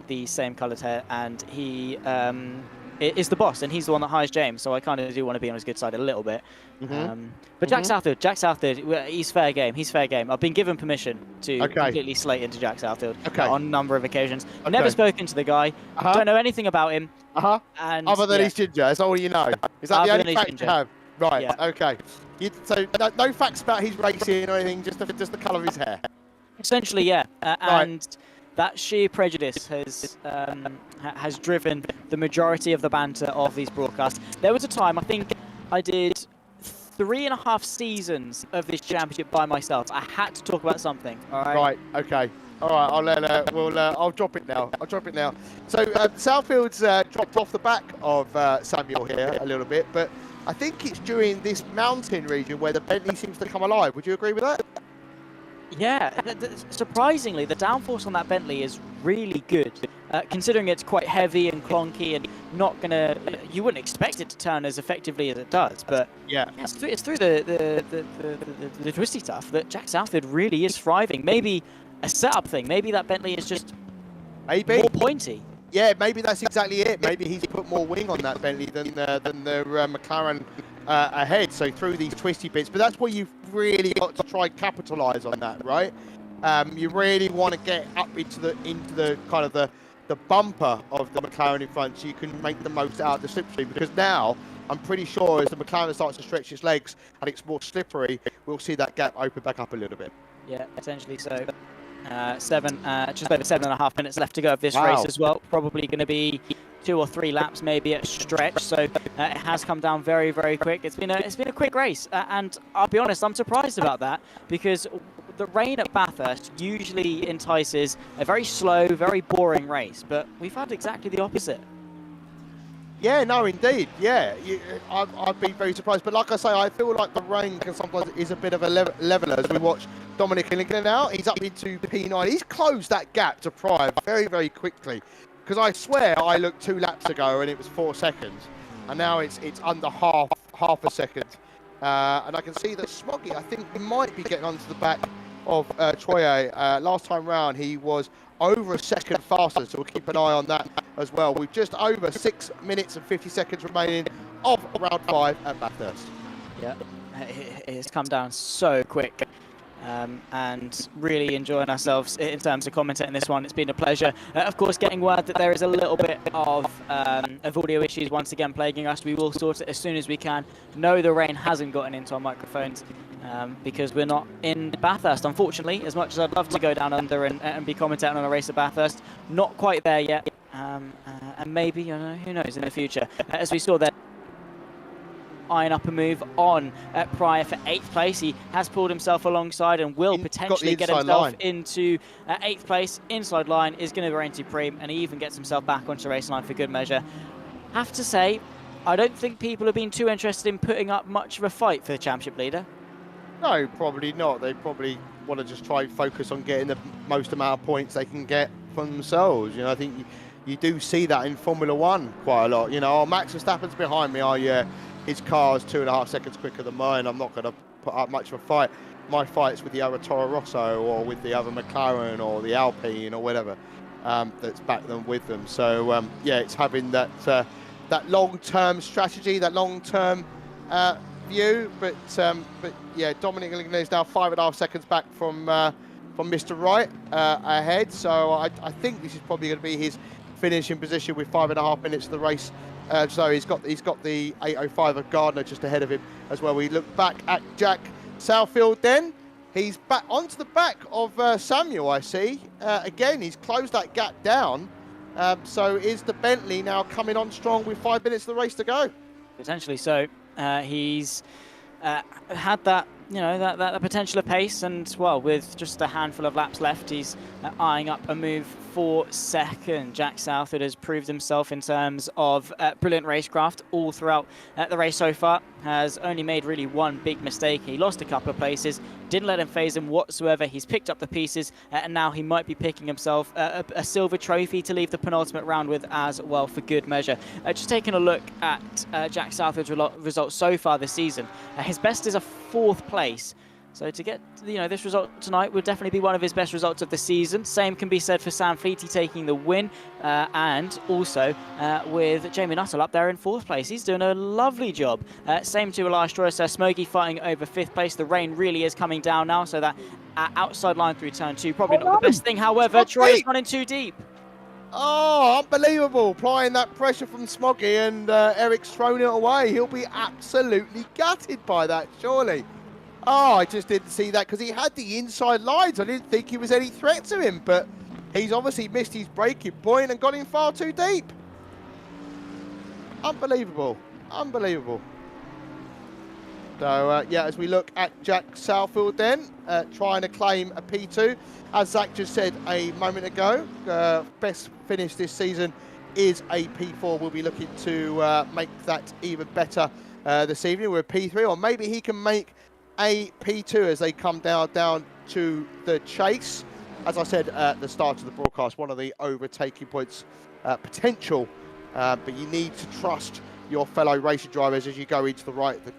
Speaker 2: the same coloured hair, and he is the boss, and he's the one that hires James. So I kind of do want to be on his good side a little bit. But Jack Southwood, he's fair game. He's fair game. I've been given permission to completely slate into Jack Southwood on a number of occasions. I've never spoken to the guy. Don't know anything about him. And
Speaker 1: other than he's ginger, that's all you know. Is that the only fact you have? Right. Yeah. Okay. So no facts about his racing or anything. Just the colour of his hair.
Speaker 2: Essentially, yeah. And that sheer prejudice has driven the majority of the banter of these broadcasts. There was a time, I think I did 3.5 seasons of this championship by myself. I had to talk about something, all right?
Speaker 1: Right, okay. All right, I'll drop it now. So Southfield's dropped off the back of Samuel here a little bit, but I think it's during this mountain region where the Bentley seems to come alive. Would you agree with that?
Speaker 2: Yeah, surprisingly, the downforce on that Bentley is really good, considering it's quite heavy and clunky and not gonna. You wouldn't expect it to turn as effectively as it does, but
Speaker 1: yeah,
Speaker 2: it's through the twisty stuff that Jack Southfield really is thriving. Maybe a setup thing. Maybe that Bentley is just more pointy.
Speaker 1: Yeah, maybe that's exactly it. Maybe he's put more wing on that Bentley than the McLaren ahead. So through these twisty bits, but that's where you've really got to try capitalise on that, right? You really want to get up into the kind of the bumper of the McLaren in front, so you can make the most out of the slipstream. Because now I'm pretty sure as the McLaren starts to stretch its legs and it's more slippery, we'll see that gap open back up a little bit.
Speaker 2: Yeah, potentially so. Just over 7.5 minutes left to go of this race as well. Probably going to be 2 or 3 laps maybe at stretch. So it has come down very, very quick. It's been a quick race, and I'll be honest, I'm surprised about that, because the rain at Bathurst usually entices a very slow, very boring race, but we've had exactly the opposite.
Speaker 1: Yeah, no, indeed. Yeah, I've been very surprised. But like I say, I feel like the rain can sometimes is a bit of a leveler as we watch Dominic Lincoln now. He's up into P9. He's closed that gap to Pryor very, very quickly. Because I swear I looked 2 laps ago and it was 4 seconds. And now it's under half a second. And I can see that Smoggy, I think, might be getting onto the back of Troye. Last time round, he was over a second faster, so we'll keep an eye on that as well. We've just over 6 minutes and 50 seconds remaining of round 5 at Bathurst.
Speaker 2: Yeah, it's come down so quick, and really enjoying ourselves in terms of commentating this one. It's been a pleasure. Of course, getting word that there is a little bit of audio issues once again plaguing us. We will sort it as soon as we can. No, the rain hasn't gotten into our microphones. Because we're not in Bathurst, unfortunately. As much as I'd love to go down under and be commentating on a race at Bathurst, not quite there yet. And maybe, you know, who knows in the future. As we saw there, eyeing up a move on Pryor for 8th place. He has pulled himself alongside and will potentially get himself into 8th place. Inside line is going to reign supreme, and he even gets himself back onto the race line for good measure. Have to say, I don't think people have been too interested in putting up much of a fight for the championship leader.
Speaker 1: No, probably not. They probably want to just try and focus on getting the most amount of points they can get for themselves. You know, I think you do see that in Formula One quite a lot. You know, Max Verstappen's behind me. Oh, yeah, his car's 2.5 seconds quicker than mine. I'm not going to put up much of a fight. My fight's with the other Toro Rosso or with the other McLaren or the Alpine or whatever that's back them with them. So, yeah, it's having that long-term strategy, that long-term view, but yeah, Dominic Lincoln is now 5.5 seconds back from Mr. Wright ahead. So I think this is probably going to be his finishing position with 5.5 minutes of the race. So he's got the 8:05 of Gardner just ahead of him as well. We look back at Jack Southfield. Then he's back onto the back of Samuel. I see again. He's closed that gap down. So is the Bentley now coming on strong with 5 minutes of the race to go?
Speaker 2: Potentially so. He's had that, you know, that potential of pace, and well, with just a handful of laps left, he's eyeing up a move for second. Jack Southfield has proved himself in terms of brilliant racecraft all throughout the race so far. Has only made really one big mistake. He lost a couple of places, didn't let him phase him whatsoever. He's picked up the pieces, and now he might be picking himself a silver trophy to leave the penultimate round with as well, for good measure. Just taking a look at Jack Southfield's results so far this season, his best is a 4th place. So to get, you know, this result tonight would definitely be one of his best results of the season. Same can be said for Sam Fleety taking the win, and also with Jamie Nuttall up there in 4th place. He's doing a lovely job. Same to Elias Joyce, Smokey fighting over 5th place. The rain really is coming down now, so that outside line through turn 2, probably not the best thing. However, Troy is running too deep.
Speaker 1: Oh, unbelievable. Applying that pressure from Smoggy, and Eric's thrown it away. He'll be absolutely gutted by that, surely. Oh, I just didn't see that because he had the inside lines. I didn't think he was any threat to him, but he's obviously missed his braking point and got him far too deep. Unbelievable. Unbelievable. So, yeah, as we look at Jack Southfield then, trying to claim a P2. As Zach just said a moment ago, best finish this season is a P4. We'll be looking to make that even better this evening with a P3, or maybe he can make a P2 as they come down to the chase. As I said at the start of the broadcast, one of the overtaking points potential, but you need to trust your fellow racer drivers as you go into the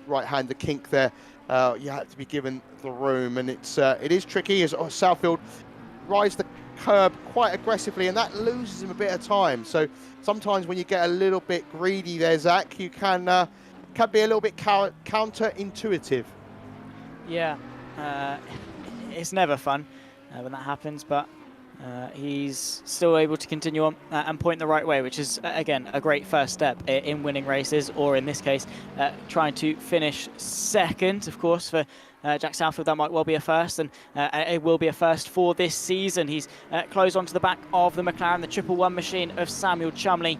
Speaker 1: right-hand, the kink there. You have to be given the room, and it is tricky as Southfield rides the curb quite aggressively, and that loses him a bit of time. So sometimes when you get a little bit greedy there, Zach, you can be a little bit counterintuitive.
Speaker 2: Yeah, it's never fun when that happens, but he's still able to continue on and point the right way, which is, again, a great first step in winning races, or in this case, trying to finish second, of course, for Jack Southfield. That might well be a first, and it will be a first for this season. He's closed onto the back of the McLaren, the 111 machine of Samuel Chumley,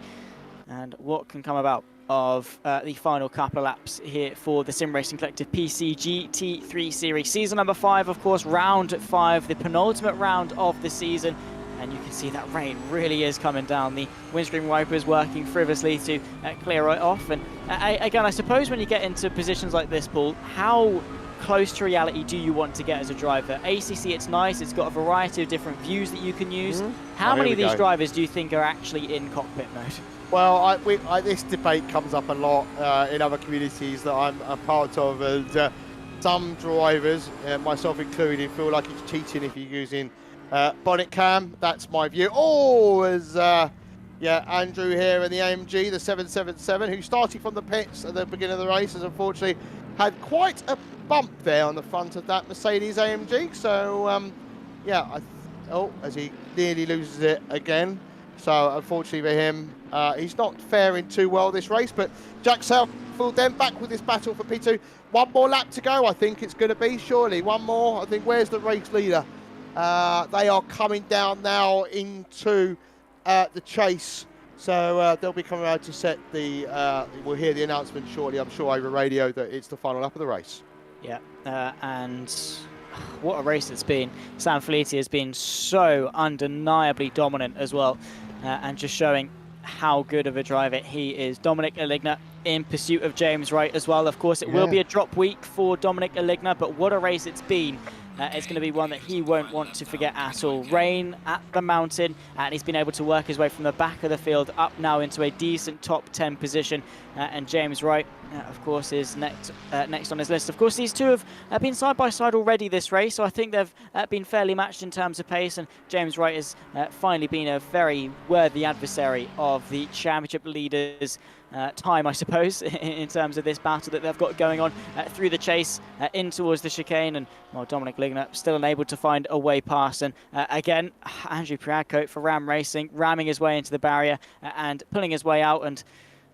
Speaker 2: and what can come about of the final couple of laps here for the Sim Racing Collective PC GT3 Series. Season number 5, of course, round 5, the penultimate round of the season. And you can see that rain really is coming down. The windscreen wipers working frivolously to clear it off. And again, I suppose when you get into positions like this, Paul, how close to reality do you want to get as a driver? ACC, it's nice. It's got a variety of different views that you can use. How many of these drivers do you think are actually in cockpit mode?
Speaker 1: Well, this debate comes up a lot in other communities that I'm a part of, and some drivers, myself included, feel like it's cheating if you're using bonnet cam. That's my view. Oh, as Andrew here in the AMG, the 777, who started from the pits at the beginning of the race, has unfortunately had quite a bump there on the front of that Mercedes AMG. So, as he nearly loses it again. So, unfortunately for him, he's not faring too well this race. But Jack Southfield then back with this battle for P2. One more lap to go, I think it's going to be, surely. One more. I think, where's the race leader? They are coming down now into the chase. So they'll be coming out to set the, we'll hear the announcement shortly, I'm sure, over radio, that it's the final lap of the race.
Speaker 2: Yeah, and what a race it's been. Sam Felitti has been so undeniably dominant as well, and just showing how good of a driver he is. Dominic Aligna in pursuit of James Wright as well. Of course, it will be a drop week for Dominic Aligna, but what a race it's been. It's going to be one that he won't want to forget at all. Rain at the mountain, and he's been able to work his way from the back of the field up now into a decent top 10 position. And James Wright, of course, is next on his list. Of course, these two have been side by side already this race, so I think they've been fairly matched in terms of pace. And James Wright has finally been a very worthy adversary of the championship leaders. Time, I suppose, in terms of this battle that they've got going on through the chase in towards the chicane. And Dominic Ligner still unable to find a way past. And again, Andrew Priadko for Ram Racing, ramming his way into the barrier and pulling his way out. And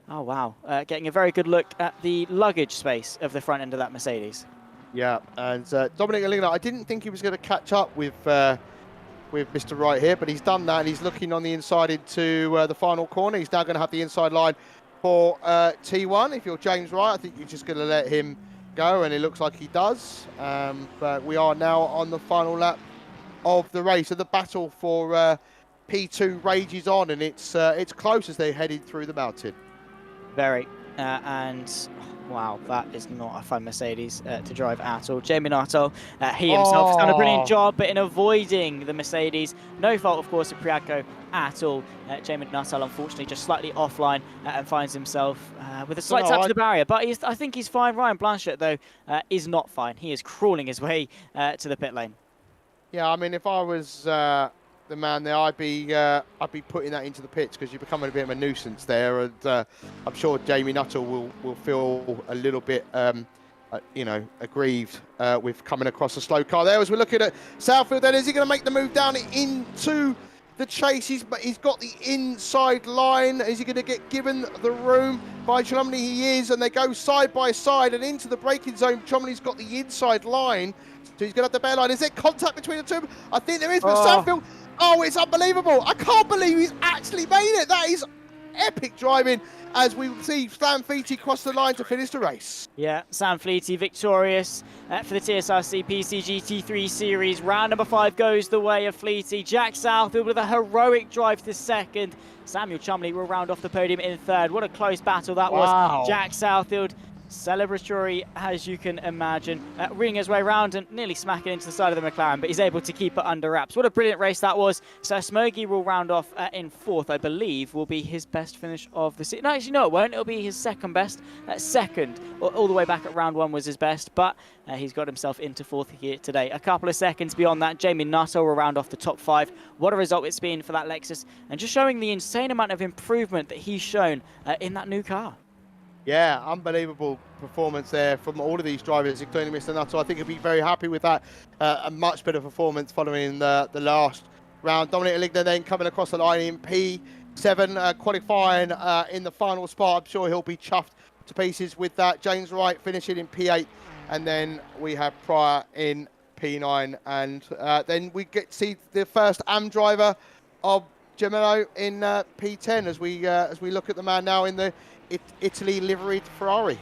Speaker 2: oh wow, getting a very good look at the luggage space of the front end of that Mercedes. Yeah, and Dominic Ligner, I didn't think he was going to catch up with Mr. Wright here, but he's done that, and he's looking on the inside into the final corner. He's now going to have the inside line for T1. If you're James Wright, I think you're just going to let him go, and it looks like he does. But we are now on the final lap of the race, and the battle for P2 rages on, and it's close as they're heading through the mountain. Very, and wow, that is not a fun Mercedes to drive at all. Jamie Nuttall, he himself has done a brilliant job in avoiding the Mercedes. No fault, of course, of Priadko at all. Jamie Nuttall, unfortunately, just slightly offline and finds himself with a slight tap to the barrier. But I think he's fine. Ryan Blanchett, though, is not fine. He is crawling his way to the pit lane. Yeah, I mean, if I was the man there, I'd be putting that into the pits, because you're becoming a bit of a nuisance there, and I'm sure Jamie Nuttall will feel a little bit aggrieved with coming across a slow car there. As we're looking at Southfield, then is he going to make the move down into the chase? He's got the inside line. Is he going to get given the room by Cholmondeley? He is, and they go side by side and into the braking zone. Cholmondeley's got the inside line, so he's going to have the bare line. Is there contact between the two? I think there is, but Southfield, oh, it's unbelievable. I can't believe he's actually made it. That is
Speaker 1: epic driving as we see Sam Feety cross the line to finish the race.
Speaker 2: Yeah, Sam Feety victorious for the TSRC PC GT3 Series. Round number 5 goes the way of Fleety. Jack Southfield with a heroic drive to second. Samuel Chumley will round off the podium in third. What a close battle that was. Jack Southfield, celebratory as you can imagine, ringing his way around and nearly smacking into the side of the McLaren, but he's able to keep it under wraps. What a brilliant race that was. So Smoggy will round off in fourth, I believe, will be his best finish of the season. No, actually, no, it won't. It'll be his second best. Second, all the way back at round 1 was his best, but he's got himself into fourth here today. A couple of seconds beyond that, Jamie Nuttall will round off the top 5. What a result it's been for that Lexus, and just showing the insane amount of improvement that he's shown in that new car.
Speaker 1: Yeah, unbelievable performance there from all of these drivers, including Mr. Nuttall. I think he'll be very happy with that. A much better performance following the last round. Dominic Aligna then coming across the line in P7, qualifying in the final spot. I'm sure he'll be chuffed to pieces with that. James Wright finishing in P8, and then we have Pryor in P9. And then we get to see the first AM driver of Gemino in P10 as we look at the man now in the Italy liveried Ferrari.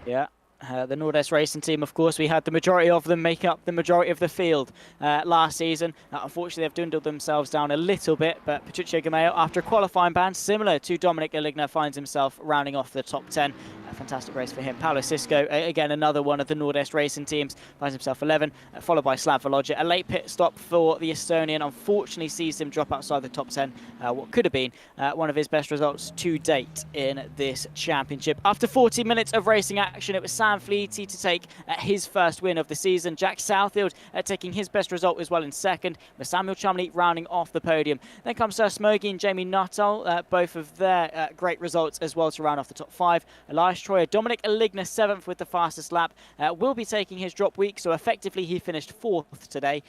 Speaker 1: Yeah.
Speaker 2: The Nordest Racing team, of course, we had the majority of them make up the majority of the field last season. Unfortunately, they've dwindled themselves down a little bit, but Patricio Gameo, after a qualifying ban similar to Dominic Aligna, finds himself rounding off the top 10. A fantastic race for him. Paolo Cisco, again, another one of the Nordest Racing teams, finds himself 11, followed by Slav Volodya. A late pit stop for the Estonian, unfortunately sees him drop outside the top 10, what could have been one of his best results to date in this championship. After 40 minutes of racing action, it was Sam Fleety to take his first win of the season. Jack Southfield taking his best result as well in second, with Samuel Chumley rounding off the podium. Then comes Smoggy and Jamie Nuttall, both of their great results as well to round off the top 5. Elias Troyer, Dominic Aligna 7th with the fastest lap, will be taking his drop week, so effectively he finished 4th today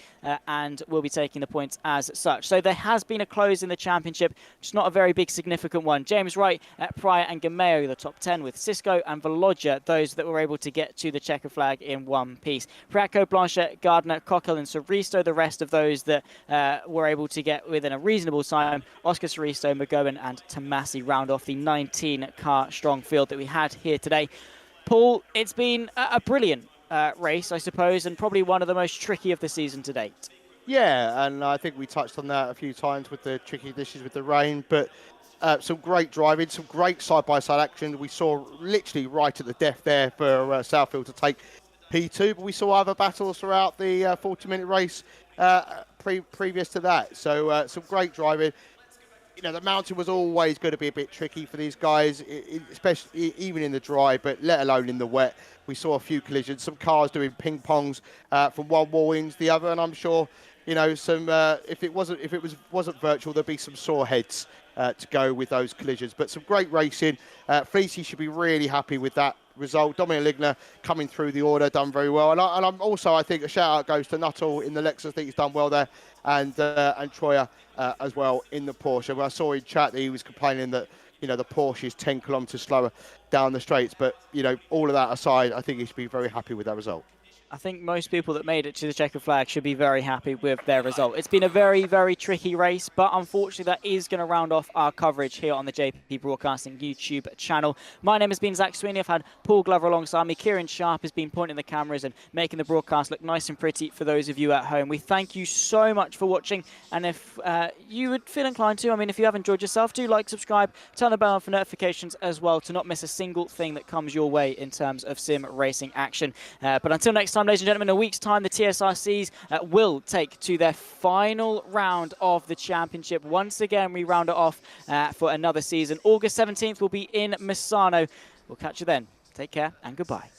Speaker 2: and will be taking the points as such. So there has been a close in the championship, just not a very big significant one. James Wright, Pryor and Gameo the top 10, with Cisco and Volodya those that were able to get to the checker flag in one piece. Priaco, Blanchet, Gardner, Cockle and Soristo, the rest of those that were able to get within a reasonable time. Oscar Soristo, McGowan and Tomasi round off the 19-car strong field that we had here today. Paul, it's been a brilliant race, I suppose, and probably one of the most tricky of the season to date.
Speaker 1: Yeah, and I think we touched on that a few times with the tricky dishes with the rain, but some great driving, some great side-by-side action. We saw literally right at the death there for Southfield to take P2, but we saw other battles throughout the 40-minute race previous to that. So some great driving. You know, the mountain was always going to be a bit tricky for these guys, especially even in the dry, but let alone in the wet. We saw a few collisions, some cars doing ping-pongs from one wall into the other, and I'm sure, you know, some if it wasn't virtual, there'd be some sore heads to go with those collisions. But some great racing. Fleety should be really happy with that result. Dominic Aligna coming through the order, done very well. And I'm also, I think, a shout out goes to Nuttall in the Lexus. I think he's done well there, and Troyer as well in the Porsche. Well, I saw in chat that he was complaining that, you know, the Porsche is 10 kilometres slower down the straights. But, you know, all of that aside, I think he should be very happy with that result.
Speaker 2: I think most people that made it to the checker flag should be very happy with their result. It's been a very, very tricky race, but unfortunately that is going to round off our coverage here on the JP Broadcasting YouTube channel. My name has been Zach Sweeney. I've had Paul Glover alongside me. Kieran Sharp has been pointing the cameras and making the broadcast look nice and pretty for those of you at home. We thank you so much for watching, and if you would feel inclined to, I mean, if you have enjoyed yourself, do like, subscribe, turn the bell on for notifications as well to not miss a single thing that comes your way in terms of sim racing action. But until next time, ladies and gentlemen, in a week's time, the TSRCs will take to their final round of the championship. Once again, we round it off for another season. August 17th will be in Misano. We'll catch you then. Take care and goodbye.